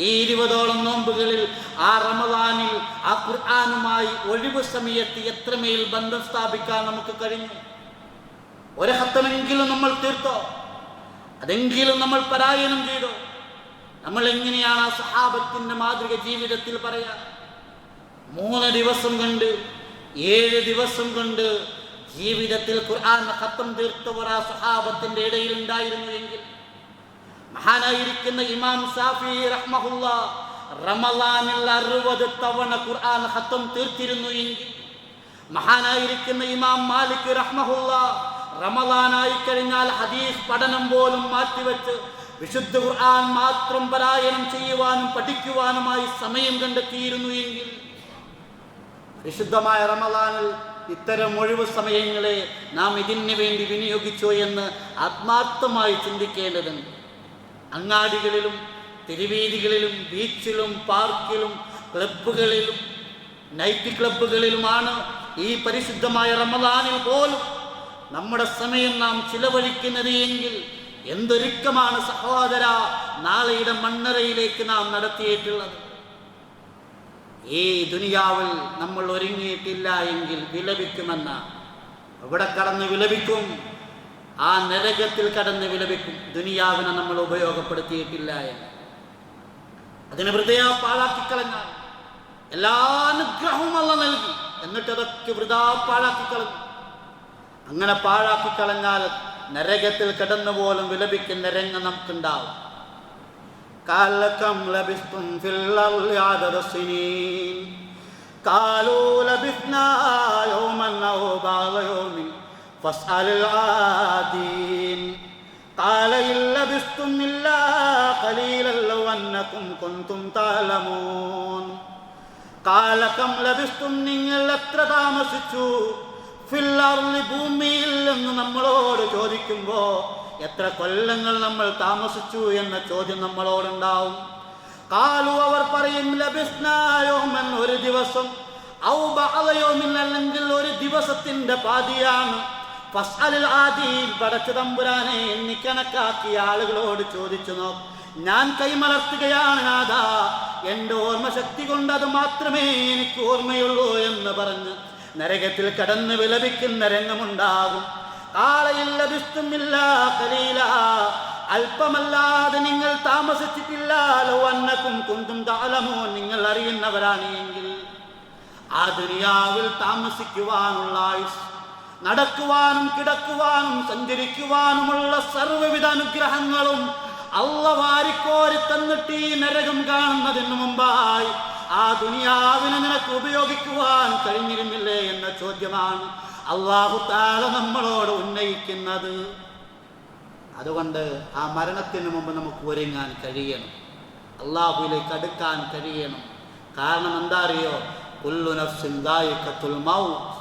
ഈ 20ഓളം നോമ്പുകളിൽ ആ റമളാനിൽ ആ ഖുർആനുമായി ഒഴിവ് സമയത്ത് എത്രമേൽ ബന്ധം സ്ഥാപിക്കാൻ നമുക്ക് കഴിഞ്ഞു? ഒരു ഹത്തമെങ്കിലും നമ്മൾ തീർത്തോ? അതെങ്കിലും നമ്മൾ പാരായണം ചെയ്തോ? നമ്മൾ എങ്ങനെയാണ് ആ സഹാബത്തിന്റെ മാതൃക ജീവിതത്തിൽ പറയാ? 3 ദിവസം കൊണ്ട് 7 ദിവസം കൊണ്ട് ജീവിതത്തിൽ ഖുർആൻ ഖത്തം തീർത്തവർ ആ സഹാബത്തിന്റെ ഇടയിൽ ഉണ്ടായിരുന്നു എങ്കിൽ, മഹാനായിരിക്കുന്ന ഇമാം ശാഫിഈ റഹ്മഹുല്ലാഹ് റമളാനിൽ 60 തവണ ഖുർആൻ ഖത്തം തീർത്തിരുന്നു എങ്കിൽ, മഹാനായിരിക്കുന്ന ഇമാം മാലിക് റഹ്മഹുല്ലാഹ് റമളാനായി കഴിഞ്ഞാൽ ഹദീസ് പഠനം പോലും മാറ്റിവെച്ച് വിശുദ്ധ ഖുർആൻ മാത്രം പാരായണം ചെയ്യുവാനും പഠിക്കുവാനുമായി സമയം കണ്ടെത്തിയിരുന്നു എങ്കിൽ, വിശുദ്ധമായ റമളാനിൽ ഇത്തരം ഒഴിവ് സമയങ്ങളെ നാം ഇതിനു വേണ്ടി വിനിയോഗിച്ചോ എന്ന് ആത്മാർത്ഥമായി ചിന്തിക്കേണ്ടതുണ്ട്. അങ്ങാടികളിലും തെരുവീതികളിലും ബീച്ചിലും പാർക്കിലും ക്ലബ്ബുകളിലും നൈറ്റ് ക്ലബ്ബുകളിലുമാണ് ഈ പരിശുദ്ധമായ റമളാനിൽ പോലും നമ്മുടെ സമയം നാം ചിലവഴിക്കുന്നത് എങ്കിൽ എന്തൊരുക്കമാണ് സഹോദര നാളെയുടെ മണ്ണറയിലേക്ക് നാം നടത്തിയിട്ടുള്ളത്. ഈ ദുനിയാവിൽ നമ്മൾ ഒരുങ്ങിയിട്ടില്ല എങ്കിൽ വിലപിക്കുമെന്ന, ഇവിടെ കടന്ന് വിലപിക്കും, ആ നരകത്തിൽ കടന്ന് വിലപിക്കും. ദുനിയാവിനെ നമ്മൾ ഉപയോഗപ്പെടുത്തിയിട്ടില്ല എന്ന് അതിനെ വൃഥയാ പാഴാക്കിക്കളഞ്ഞാൽ, എല്ലാ അനുഗ്രഹവും അല്ലാഹു നൽകി, എന്നിട്ട് അതൊക്കെ വൃഥാ പാഴാക്കിക്കളഞ്ഞു. അങ്ങനെ പാഴാക്കിക്കളഞ്ഞാൽ നരകത്തിൽ കിടന്നു പോലും വിലപിക്കുന്ന രംഗം നമുക്കുണ്ടാവും. കാലകം ലബിസ്തും ഫിൽ അർളി അദദ സിനീൻ ഖാലൂ ലബിസ്നാ യൗമൻ ഔ ബഅദ യൗമിൻ ഫസ്അലിൽ ആദീൻ ഖാല ഇൻ ലബിസ്തും ഇല്ലാ ഖലീലൻ ലൗ അന്നകും കുൻതും തഅലമൂൻ. കാലകം ലബിസ്തും, നിങ്ങൾ എത്ര താമസിച്ചു, ഫിൽ അർളി, ഭൂമിയിൽ എന്ന് നമ്മളോട് ചോദിക്കുമ്പോ എത്ര കൊല്ലങ്ങൾ നമ്മൾ താമസിച്ചു എന്ന ചോദ്യം നമ്മളോടുണ്ടാവും. ഖാലു, അവർ പറയും, ലബിസ്നാ യൗമൻ, ഒരു ദിവസം, ഔ ബഅദ യൗമിൻ, അല്ലെങ്കിൽ ഒരു ദിവസത്തിന്റെ പാതിയാണ്. ഫസ്അലിൽ ആദീൻ, പടച്ച തമ്പുരാനെ എണ്ണി കണക്കാക്കിയ ആളുകളോട് ചോദിച്ചു നോക്ക്. ഞാൻ കൈമലർത്തുകയാണ് നാഥാ, എൻ്റെ ഓർമ്മശക്തി കൊണ്ട് അത് മാത്രമേ എനിക്ക് ഓർമ്മയുള്ളൂ എന്ന് പറഞ്ഞ് നരകത്തിൽ കടന്ന് വിലപിക്കുന്ന രംഗമുണ്ടാകും. കാലയില്ല ബിസ്തുമില്ല ഖലീല, അല്പമല്ലാതെ നിങ്ങൾ താമസിച്ചിട്ടില്ല. ലൗ അന്നകും കുന്തും തഅലമൂൻ, നിങ്ങൾ അറിയുന്നവരാണ് എങ്കിൽ. ആ ദുനിയാവിൽ താമസിക്കുവാനുള്ള ആയുസ്, നടക്കുവാനും കിടക്കുവാനും സഞ്ചരിക്കുവാനുമുള്ള സർവ്വവിധ അനുഗ്രഹങ്ങളും അല്ലാഹു വാരിക്കോരി തന്നിട്ട് ഈ നരകം കാണുന്നതിന് മുമ്പായി ആ ദുനിയാവിനെ നിനക്ക് ഉപയോഗിക്കുവാൻ കഴിഞ്ഞിരുന്നില്ലേ എന്ന ചോദ്യമാണ് അല്ലാഹു തആല നമ്മളോട് ഉന്നയിക്കുന്നത്. അതുകൊണ്ട് ആ മരണത്തിന് മുമ്പ് നമുക്ക് ഒരുങ്ങാൻ കഴിയണം, അല്ലാഹുവിലേക്ക് അടുക്കാൻ കഴിയണം. കാരണം എന്താ അറിയോ? കുല്ലു നഫ്സിൻ ദായിഖത്തുൽ മൗത്ത്.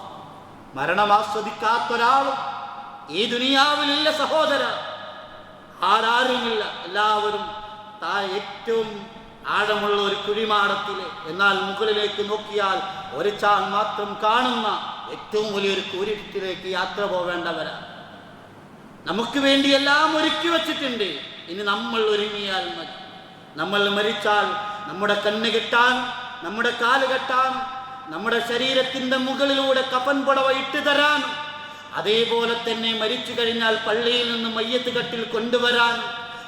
മരണം ആസ്വദിക്കാത്തൊരാളും ഈ ദുനിയാവിലില്ല സഹോദര, ആരാരുമില്ല. എല്ലാവരും ഏറ്റവും ആഴമുള്ള ഒരു കുഴിമാടത്തിൽ, എന്നാൽ മുകളിലേക്ക് നോക്കിയാൽ ഒരു ചാൺ മാത്രം കാണുന്ന ഏറ്റവും വലിയൊരു കൂരിട്ടിലേക്ക് യാത്ര പോവേണ്ടവരാണ്. നമുക്ക് വേണ്ടി എല്ലാം ഒരുക്കി വച്ചിട്ടുണ്ട്. ഇനി നമ്മൾ ഒരുങ്ങിയാൽ മതി. നമ്മൾ മരിച്ചാൽ നമ്മുടെ കണ്ണ് കെട്ടാൻ, നമ്മുടെ കാല് കെട്ടാൻ, നമ്മുടെ ശരീരത്തിന്റെ മുകളിലൂടെ കഫൻ പുടവ ഇട്ടു തരാൻ, അതേപോലെ തന്നെ മരിച്ചു കഴിഞ്ഞാൽ പള്ളിയിൽ നിന്ന് മയ്യത്ത് കട്ടിൽ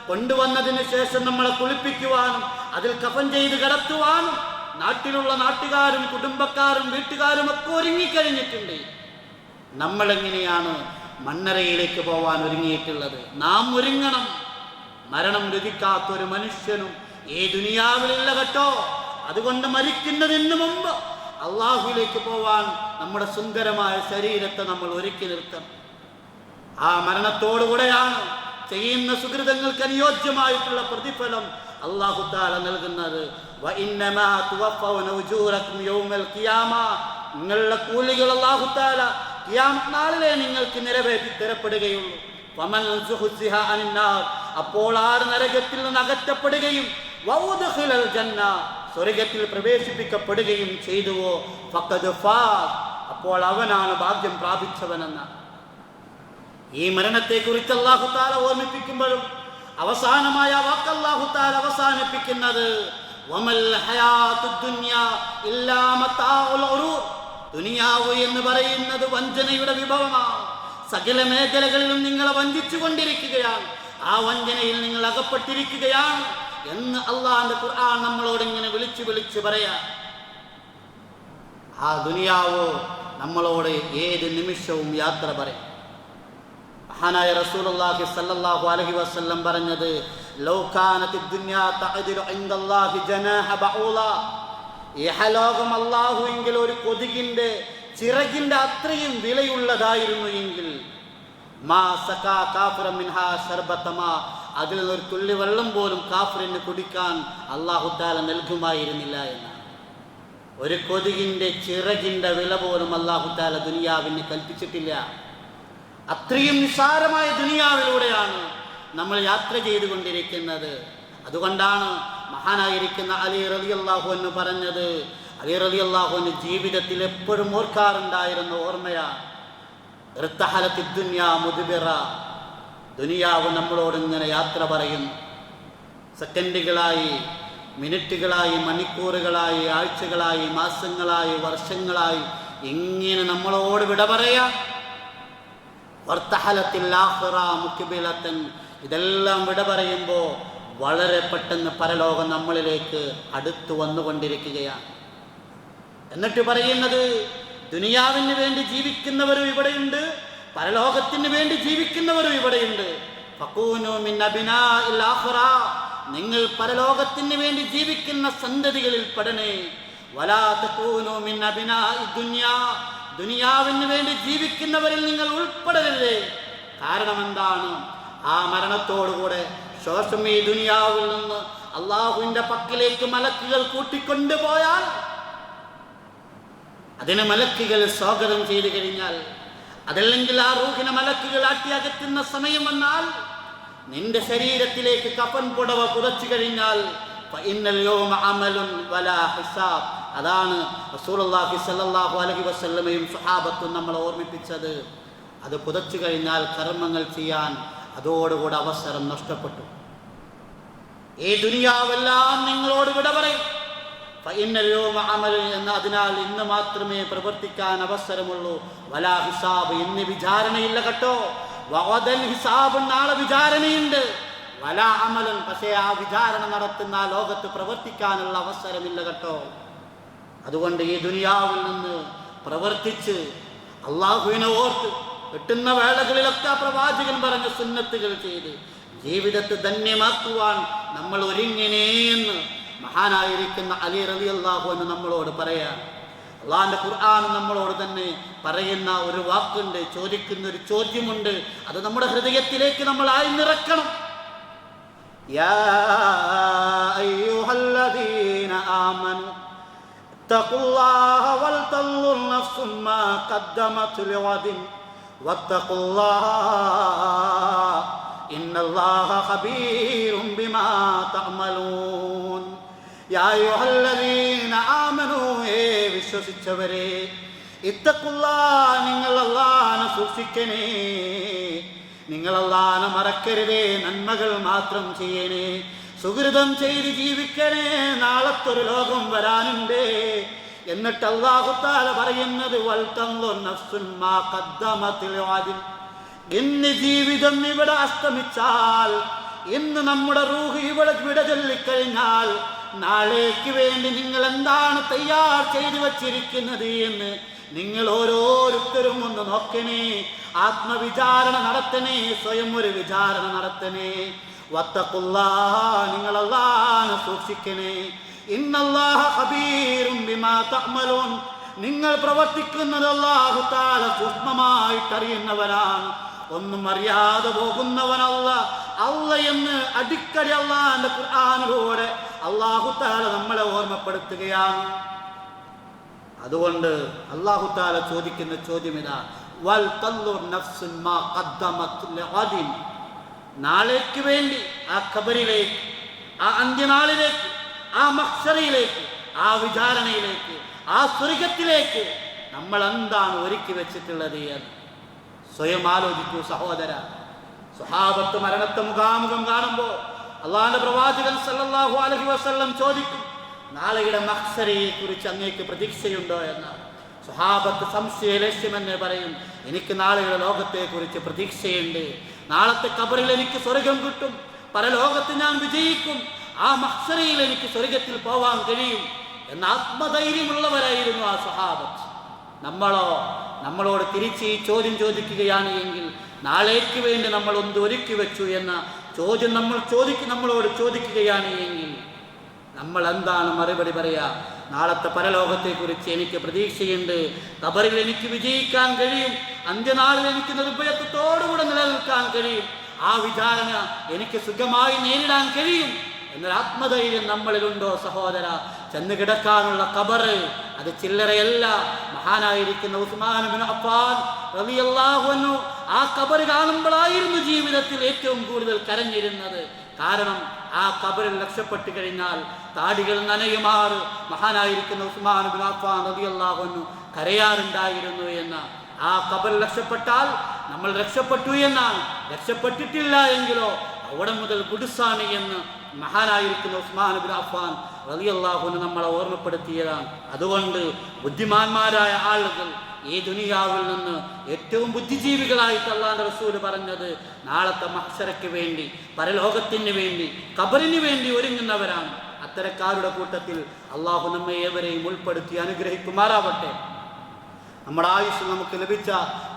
കൊണ്ടുവന്നതിന് ശേഷം നമ്മളെ കുളിപ്പിക്കുവാനും അതിൽ കഫൻ ചെയ്ത് കിടത്തുവാനും നാട്ടിലുള്ള നാട്ടുകാരും കുടുംബക്കാരും വീട്ടുകാരും ഒക്കെ ഒരുങ്ങിക്കഴിഞ്ഞിട്ടുണ്ട്. നമ്മളെങ്ങനെയാണ് മണ്ണറയിലേക്ക് പോവാൻ ഒരുങ്ങിയിട്ടുള്ളത്? നാം ഒരുങ്ങണം. മരണം രുചിക്കാത്തൊരു മനുഷ്യനും ഈ ദുനിയാവിലില്ല കേട്ടോ. അതുകൊണ്ട് മരിക്കുന്നതിന് മുമ്പ് അള്ളാഹുവിലേക്ക് പോവാൻ നമ്മുടെ സുന്ദരമായ ശരീരത്തെ നമ്മൾ ഒരുക്കി നിർത്തണം. ആ മരണത്തോടുകൂടെയാണ് ചെയ്യുന്ന സുകൃതങ്ങൾക്ക് അനുയോജ്യമായിട്ടുള്ള പ്രതിഫലം അല്ലാഹു തആല നൽകുന്നത്. വഇന്നമാ തുവഫൗന ഉജൂറകും യൗമൽ ഖിയാമ. നിങ്ങളുടെ കൂലികൾ അല്ലാഹു തആല ഖിയാമത്ത് നാളിലെ നിങ്ങൾക്ക് നിറവേറ്റി തരപ്പെടുകയുള്ളൂ. ഫമൻ സുഹ്സിഹ അനിന്നാർ. അപ്പോൾ ആർ നരകത്തിൽ നിന്ന് അകറ്റപ്പെടുകയും വഉദ്ഖിലൽ ജന്ന, സ്വർഗ്ഗത്തിൽ പ്രവേശിപ്പിക്കപ്പെടുകയും ചെയ്തുവോ ഫഖദ് ഫാസ്, അപ്പോൾ അവനാണ് ഭാഗ്യം പ്രാപിച്ചവനെന്ന. ഈ മരണത്തെക്കുറിച്ച് അല്ലാഹു തആല ഓർമ്മിപ്പിക്കുമ്പോഴും അവസാനമായ വാക്ക് അല്ലാഹു തആല അവസാനിപ്പിക്കുന്നത് വമൽ ഹയാത്തുദ് ദുനിയ ഇല്ലാ മതാഉൽ ഉറൂർ. ദുനിയാവ് എന്ന് പറയുന്നത് വഞ്ചനയുടെ വിഭവമാണ്. സകല മേഖലകളിലും നിങ്ങളെ വഞ്ചിച്ചു കൊണ്ടിരിക്കുകയാണ്. ആ വഞ്ചനയിൽ നിങ്ങൾ അകപ്പെട്ടിരിക്കുകയാണ് എന്ന് അള്ളാഹുവിന്റെ ഖുർആൻ നമ്മളോട് ഇങ്ങനെ വിളിച്ചു വിളിച്ച് പറയാ. ആ ദുനിയാവോ നമ്മളോട് ഏത് നിമിഷവും യാത്ര പറയും. മഹാനായ റസൂലുള്ളാഹി സ്വല്ലല്ലാഹു അലൈഹി വസല്ലം പറഞ്ഞത് ലൗ കാനത്തിദ് ദുനിയാ തഅദിലു ഇൻദല്ലാഹി ജനാഹ ബഊല. ഇഹലോകം അല്ലാഹുവിങ്കിൽ ഒരു കൊതുകിന്റെ ചിറകിന്റെ അത്രയും വിലയുള്ളതായിരുന്നു എങ്കിൽ മാ സകാ കാഫിറൻ മിൻഹാ ശർബതമാ, അതിൽ ഒരു തുള്ളി വെള്ളം പോലും കാഫിറിന് കുടിക്കാൻ അല്ലാഹു തആല നൽകുമായിരുന്നില്ല എന്നാണ്. ഒരു കൊതുകിന്റെ ചിറകിന്റെ വില പോലും അല്ലാഹു തആല ദുനിയാവിന് കൽപ്പിച്ചിട്ടില്ല. അത്രയും നിസ്സാരമായ ദുനിയാവിലൂടെയാണ് നമ്മൾ യാത്ര ചെയ്തുകൊണ്ടിരിക്കുന്നത്. അതുകൊണ്ടാണ് മഹാനായിരിക്കുന്ന അലി റളിയല്ലാഹു അൻഹു പറഞ്ഞത്, അലി റളിയല്ലാഹു അൻഹു ജീവിതത്തിൽ എപ്പോഴും ഓർക്കാറുണ്ടായിരുന്ന ഓർമ്മയാണ് ഇർതഹലത്തിദ് ദുനിയാ മുദ്ബിറ. ദുനിയാവ് നമ്മളോട് ഇങ്ങനെ യാത്ര പറയും. സെക്കൻഡുകളായി, മിനിറ്റുകളായി, മണിക്കൂറുകളായി, ആഴ്ചകളായി, മാസങ്ങളായി, വർഷങ്ങളായി ഇങ്ങനെ നമ്മളോട് വിട പറയാം. വർത്തഹലത്തിൽ ആഖിറ മുഖ്ബിലത്തൻ. ഇതെല്ലാം വിട പറയുമ്പോൾ വളരെ പെട്ടെന്ന് പരലോകം നമ്മളിലേക്ക് അടുത്തു വന്നുകൊണ്ടിരിക്കുകയാണ്. എന്നിട്ട് പറയുന്നത് ദുനിയാവിന് വേണ്ടി ജീവിക്കുന്നവരും ഇവിടെയുണ്ട്, പരലോകത്തിന് വേണ്ടി ജീവിക്കുന്നവരും ഇവിടെയുണ്ട്. ഫകൂനു മിൻ അബ്നാഇൽ ആഖിറ. നിങ്ങൾ പരലോകത്തിന് വേണ്ടി ജീവിക്കുന്ന സന്തതികളിൽ പെടണേ. വലാ തകൂനു മിൻ അബ്നാഇ ദുനിയാ. ദുനിയാവിന് വേണ്ടി ജീവിക്കുന്നവരിൽ നിങ്ങൾ ഉൾപ്പെടരുത്. കാരണം എന്താണ്? ആ മരണത്തോടുകൂടെ ശ്വാസം ഈ ദുനിയാവിൽ നിന്ന് അള്ളാഹുവിന്റെ പക്കലേക്ക് മലക്കുകൾ കൂട്ടിക്കൊണ്ടുപോയാൽ, അതിനെ മലക്കുകൾ സ്വാഗതം ചെയ്തു കഴിഞ്ഞാൽ, അതല്ലെങ്കിൽ ആ റൂഹിനെ മലക്കുകൾ ആട്ടിയകറ്റുന്ന സമയം വന്നാൽ, നിന്റെ ശരീരത്തിലേക്ക് കഫൻ പുടവ പുതച്ചു കഴിഞ്ഞാൽ ഫഇന്നൽ യൗമ അമലുൻ വലാ ഹിസാബ്. അതാണ് റസൂലുള്ളാഹി സ്വല്ലല്ലാഹു അലൈഹി വസല്ലമയും സ്വഹാബത്തും നമ്മളെ ഓർമ്മിപ്പിച്ചത്. അത് പുതച്ചു കഴിഞ്ഞാൽ കർമ്മങ്ങൾ ചെയ്യാൻ അതോടുകൂടെ അവസരം നഷ്ടപ്പെട്ടു. ഈ ദുനിയാവെല്ലാം നിങ്ങളോട് വിട പറയും. ഫഇന്നൽ യൗമ അമലുൻ എന്ന, അതിനാൽ ഇന്ന് മാത്രമേ പ്രവർത്തിക്കാൻ അവസരമുള്ളൂ. വലാ ഹിസാബ്, ഇന്ന് വിചാരണയില്ല കേട്ടോ. വഗദൽ ഹിസാബ്, നാളെ വിചാരണയുണ്ട്. വലാ അമലൻ, പക്ഷേ ആ വിചാരണ നടത്തുന്ന ആ ലോകത്ത് പ്രവർത്തിക്കാനുള്ള അവസരമില്ല കേട്ടോ. അതുകൊണ്ട് ഈ ദുനിയാവിൽ നിന്ന് പ്രവർത്തിച്ച് അള്ളാഹുവിനെ ഓർത്ത് കിട്ടുന്ന വേളകളിലൊക്കെ പ്രവാചകൻ പറഞ്ഞ സുന്നത്തുകൾ ചെയ്ത് ജീവിതത്തെ ധന്യമാക്കുവാൻ നമ്മൾ ഒരുങ്ങിനെയെന്ന് മഹാനായിരിക്കുന്ന അലി റളിയല്ലാഹു അൻഹു നമ്മളോട് പറയാം. അള്ളാഹിന്റെ ഖുർആൻ നമ്മളോട് തന്നെ പറയുന്ന ഒരു വാക്കുണ്ട്, ചോദിക്കുന്ന ഒരു ചോദ്യമുണ്ട്. അത് നമ്മുടെ ഹൃദയത്തിലേക്ക് നമ്മൾ ആഴ്ന്നിറക്കണം. യാ അയ്യുഹല്ലദീന ആമനു ഇത്തഖുല്ലാഹ വൽതൻദുർ നഫ്സും മാ ഖദ്ദമത് ലിഗദിൻ വത്തഖുല്ലാഹ ഇന്നല്ലാഹ ഖബീറും ബിമാ തഅമലൂൻ. യാ അയ്യുഹല്ലദീന ആമനൂ, വിശ്വസിച്ചവരെ, ഇത്തഖുല്ലാഹ, നിങ്ങൾ അല്ലാഹനെ സൂക്ഷിക്കണേ, നിങ്ങൾ അല്ലാഹനെ മറക്കരുതേ, നന്മകൾ മാത്രം ചെയ്യണേ, സുഹൃതം ചെയ്ത് ജീവിക്കണേ, നാളത്തൊരു ലോകം വരാനുണ്ട്. എന്നിട്ട് അല്ലാഹു തആല പറയുന്നത് വൽതൻദുർ നഫ്സുൻ മാ ഖദ്ദമത് ലിഗദിൻ. ഇന്ന് ജീവിതം ഇവിടെ അസ്തമിച്ചാൽ, ഇന്ന് നമ്മുടെ റൂഹ് ഇവിടെ വിട ചൊല്ലിക്കഴിഞ്ഞാൽ, നാളേക്ക് വേണ്ടി നിങ്ങൾ എന്താണ് തയ്യാർ ചെയ്തു വച്ചിരിക്കുന്നത് എന്ന് നിങ്ങൾ ഓരോരുത്തരും ഒന്ന് നോക്കണേ, ആത്മവിചാരണ നടത്തണേ, സ്വയം ഒരു വിചാരണ നടത്തണേ. വത്തഖുല്ലാഹ, നിങ്ങൾ അല്ലാഹനെ സൂക്ഷിക്കണേ. ഇന്നല്ലാഹ ഖബീറും ബിമാ തഅമലൂൻ, നിങ്ങൾ പ്രവർത്തിക്കുന്നത് അല്ലാഹു തആല സൂക്ഷ്മമായിട്ട് അറിയുന്നവനാണ്. ഒന്നും അറിയാതെ പോകുന്നവനല്ല അല്ല എന്ന് അടിക്കടി അല്ലാഹുവിന്റെ ഖുർആനിലൂടെ അല്ലാഹു തആല നമ്മളെ ഓർമ്മപ്പെടുത്തുകയാണ്. അതുകൊണ്ട് അല്ലാഹു തആല ചോദിക്കുന്ന ചോദ്യം ഇതാ, വൽ തൻദുർ നഫ്സുൻ മാ ഖദ്ദമത് ലിഗദിൻ. നാളേക്ക് വേണ്ടി, ആ ഖബറിലേക്ക്, ആ അന്ത്യനാളിലേക്ക്, ആ മഹ്ശറിലേക്ക്, ആ വിചാരണയിലേക്ക്, ആ സ്വർഗത്തിലേക്ക് നമ്മൾ എന്താണ് ഒരുക്കി വെച്ചിട്ടുള്ളത് എന്ന് സ്വയം ആലോചിക്കൂ സഹോദര. സ്വഹാബത്ത് മരണത്തെ മുഖാമുഖം കാണുമ്പോൾ അള്ളാഹുവിന്റെ പ്രവാചകൻ സല്ലല്ലാഹു അലൈഹി വസല്ലം ചോദിക്കും, നാളെയുടെ മഹ്ശറിയെ കുറിച്ച് അങ്ങേക്ക് പ്രതീക്ഷയുണ്ടോ എന്ന്. സ്വഹാബത്ത് സംശയലേശ്യമെന്ന് പറയും, എനിക്ക് നാളെയുടെ ലോകത്തെ കുറിച്ച് പ്രതീക്ഷയുണ്ട്, നാളത്തെ ഖബറിൽ എനിക്ക് സ്വർഗം കിട്ടും, പരലോകത്ത് ഞാൻ വിജയിക്കും, ആ മഹ്ശറിയിൽ എനിക്ക് സ്വർഗത്തിൽ പോവാൻ കഴിയും എന്ന ആത്മധൈര്യമുള്ളവരായിരുന്നു ആ സ്വഹാബത്ത്. നമ്മളോട് തിരിച്ച് ഈ ചോദ്യം ചോദിക്കുകയാണ് എങ്കിൽ, നാളേക്ക് വേണ്ടി നമ്മൾ ഒന്ന് ഒരുക്കി വെച്ചു എന്ന ചോദ്യം നമ്മളോട് ചോദിക്കുകയാണ് എങ്കിൽ നമ്മൾ എന്താണ് മറുപടി പറയാ? നാളത്തെ പരലോകത്തെക്കുറിച്ച് എനിക്ക് പ്രതീക്ഷയുണ്ട്, ഖബറിൽ എനിക്ക് വിജയിക്കാൻ കഴിയും, അന്ത്യനാളിൽ എനിക്ക് നിർഭയത്വത്തോടുകൂടെ നിലനിൽക്കാൻ കഴിയും, ആ വിചാരണ എനിക്ക് സുഖമായി നേരിടാൻ കഴിയും എന്നൊരു ആത്മധൈര്യം നമ്മളിലുണ്ടോ സഹോദര? ചെന്ന് കിടക്കാനുള്ള ഖബറ് അത് ചില്ലറയല്ല. മഹാനായിരിക്കുന്ന ഉസ്മാൻ ഇബ്നു അഫ്ഫാൻ റളിയല്ലാഹു അൻഹു ആ ഖബറ് കാണുമ്പോഴായിരുന്നു ജീവിതത്തിൽ ഏറ്റവും കൂടുതൽ കരഞ്ഞിരുന്നത്. കാരണം ആ ഖബറിൽ രക്ഷപ്പെട്ടു കഴിഞ്ഞാൽ താടികൾ നനയുമാറ് മഹാനായിരിക്കുന്ന ഉസ്മാൻ ഇബ്നു അഫ്ഫാൻ റളിയല്ലാഹു അൻഹു കരയാറുണ്ടായിരുന്നു എന്ന. ആ ഖബറിൽ രക്ഷപ്പെട്ടാൽ നമ്മൾ രക്ഷപ്പെട്ടു എന്നാണ്, രക്ഷപ്പെട്ടിട്ടില്ല എങ്കിലോ അവിടെ മുതൽ ഗുഡ്സാണ് എന്ന് മഹാനായിരിക്കുന്ന ഉസ്മാൻ ഇബ്നു അഫ്ഫാൻ റളിയല്ലാഹു അൻഹു നമ്മളെ ഓർമ്മപ്പെടുത്തിയതാണ്. അതുകൊണ്ട് ബുദ്ധിമാന്മാരായ ആളുകൾ ഈ ദുനിയാവിൽ നിന്ന് ഏറ്റവും ബുദ്ധിജീവികളായിട്ട് അല്ലാഹുവിന്റെ റസൂൽ പറഞ്ഞത് നാളത്തെ മഹ്ശറയ്ക്ക് വേണ്ടി, പരലോകത്തിന് വേണ്ടി, ഖബറിന് വേണ്ടി ഒരുങ്ങുന്നവരാണ്. അത്തരക്കാരുടെ കൂട്ടത്തിൽ അള്ളാഹു നമ്മെ ഏവരെയും ഉൾപ്പെടുത്തി അനുഗ്രഹിക്കുമാറാവട്ടെ. നമ്മുടെ ആയുസ് നമുക്ക് ലഭിച്ച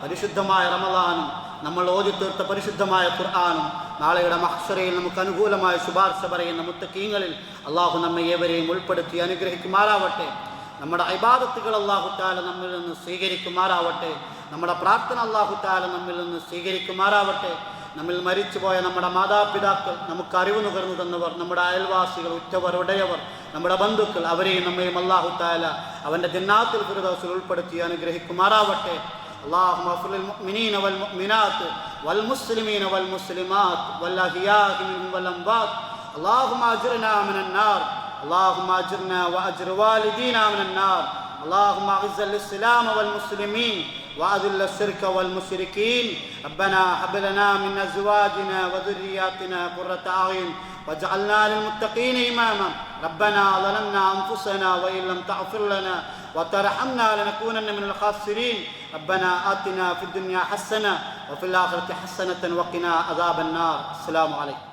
പരിശുദ്ധമായ റമളാനും നമ്മൾ ഓതിത്തീർത്ത പരിശുദ്ധമായ ഖുർആനും നാളെയുടെ മഹ്ശറയിൽ നമുക്ക് അനുകൂലമായ ശുപാർശ പറയുന്ന മുത്തഖീങ്ങളിൽ അള്ളാഹു നമ്മെ ഏവരെയും ഉൾപ്പെടുത്തി അനുഗ്രഹിക്കുമാറാവട്ടെ. നമ്മുടെ ഇബാദത്തുകൾ അല്ലാഹു തആല നമ്മിൽ നിന്ന് സ്വീകരിക്കുമാറാവട്ടെ. നമ്മുടെ പ്രാർത്ഥന അല്ലാഹു തആല നമ്മിൽ നിന്ന് സ്വീകരിക്കുമാറാവട്ടെ. നമ്മിൽ മരിച്ചുപോയ നമ്മുടെ മാതാപിതാക്കൾ, നമുക്ക് അറിവ് നുകർന്നു തന്നവർ, നമ്മുടെ അയൽവാസികൾ, ഉറ്റവർ, ഉടയവർ, നമ്മുടെ ബന്ധുക്കൾ, അവരെയും നമ്മയും അല്ലാഹു തആല അവൻ്റെ ജന്നാത്തുൽ ഫിർദൗസിൽ ഉൾപ്പെടുത്തി അനുഗ്രഹിക്കുമാറാവട്ടെ. اللهم اغفر للمؤمنين والمؤمنات والمسلمين والمسلمات والأحياء منهم والأموات. اللهم أجرنا من النار، اللهم أجرنا وأجر والدينا من النار. اللهم أعز الإسلام والمسلمين وأذل الشرك والمشركين. ربنا هب لنا من أزواجنا وذرياتنا قرة أعين واجعلنا للمتقين إماما. ربنا ظلمنا أنفسنا وإن لم تغفر لنا وترحمنا لنكونن من الخاسرين. ربنا آتنا في الدنيا حسنة وفي الآخرة حسنة وقنا عذاب النار. السلام عليكم.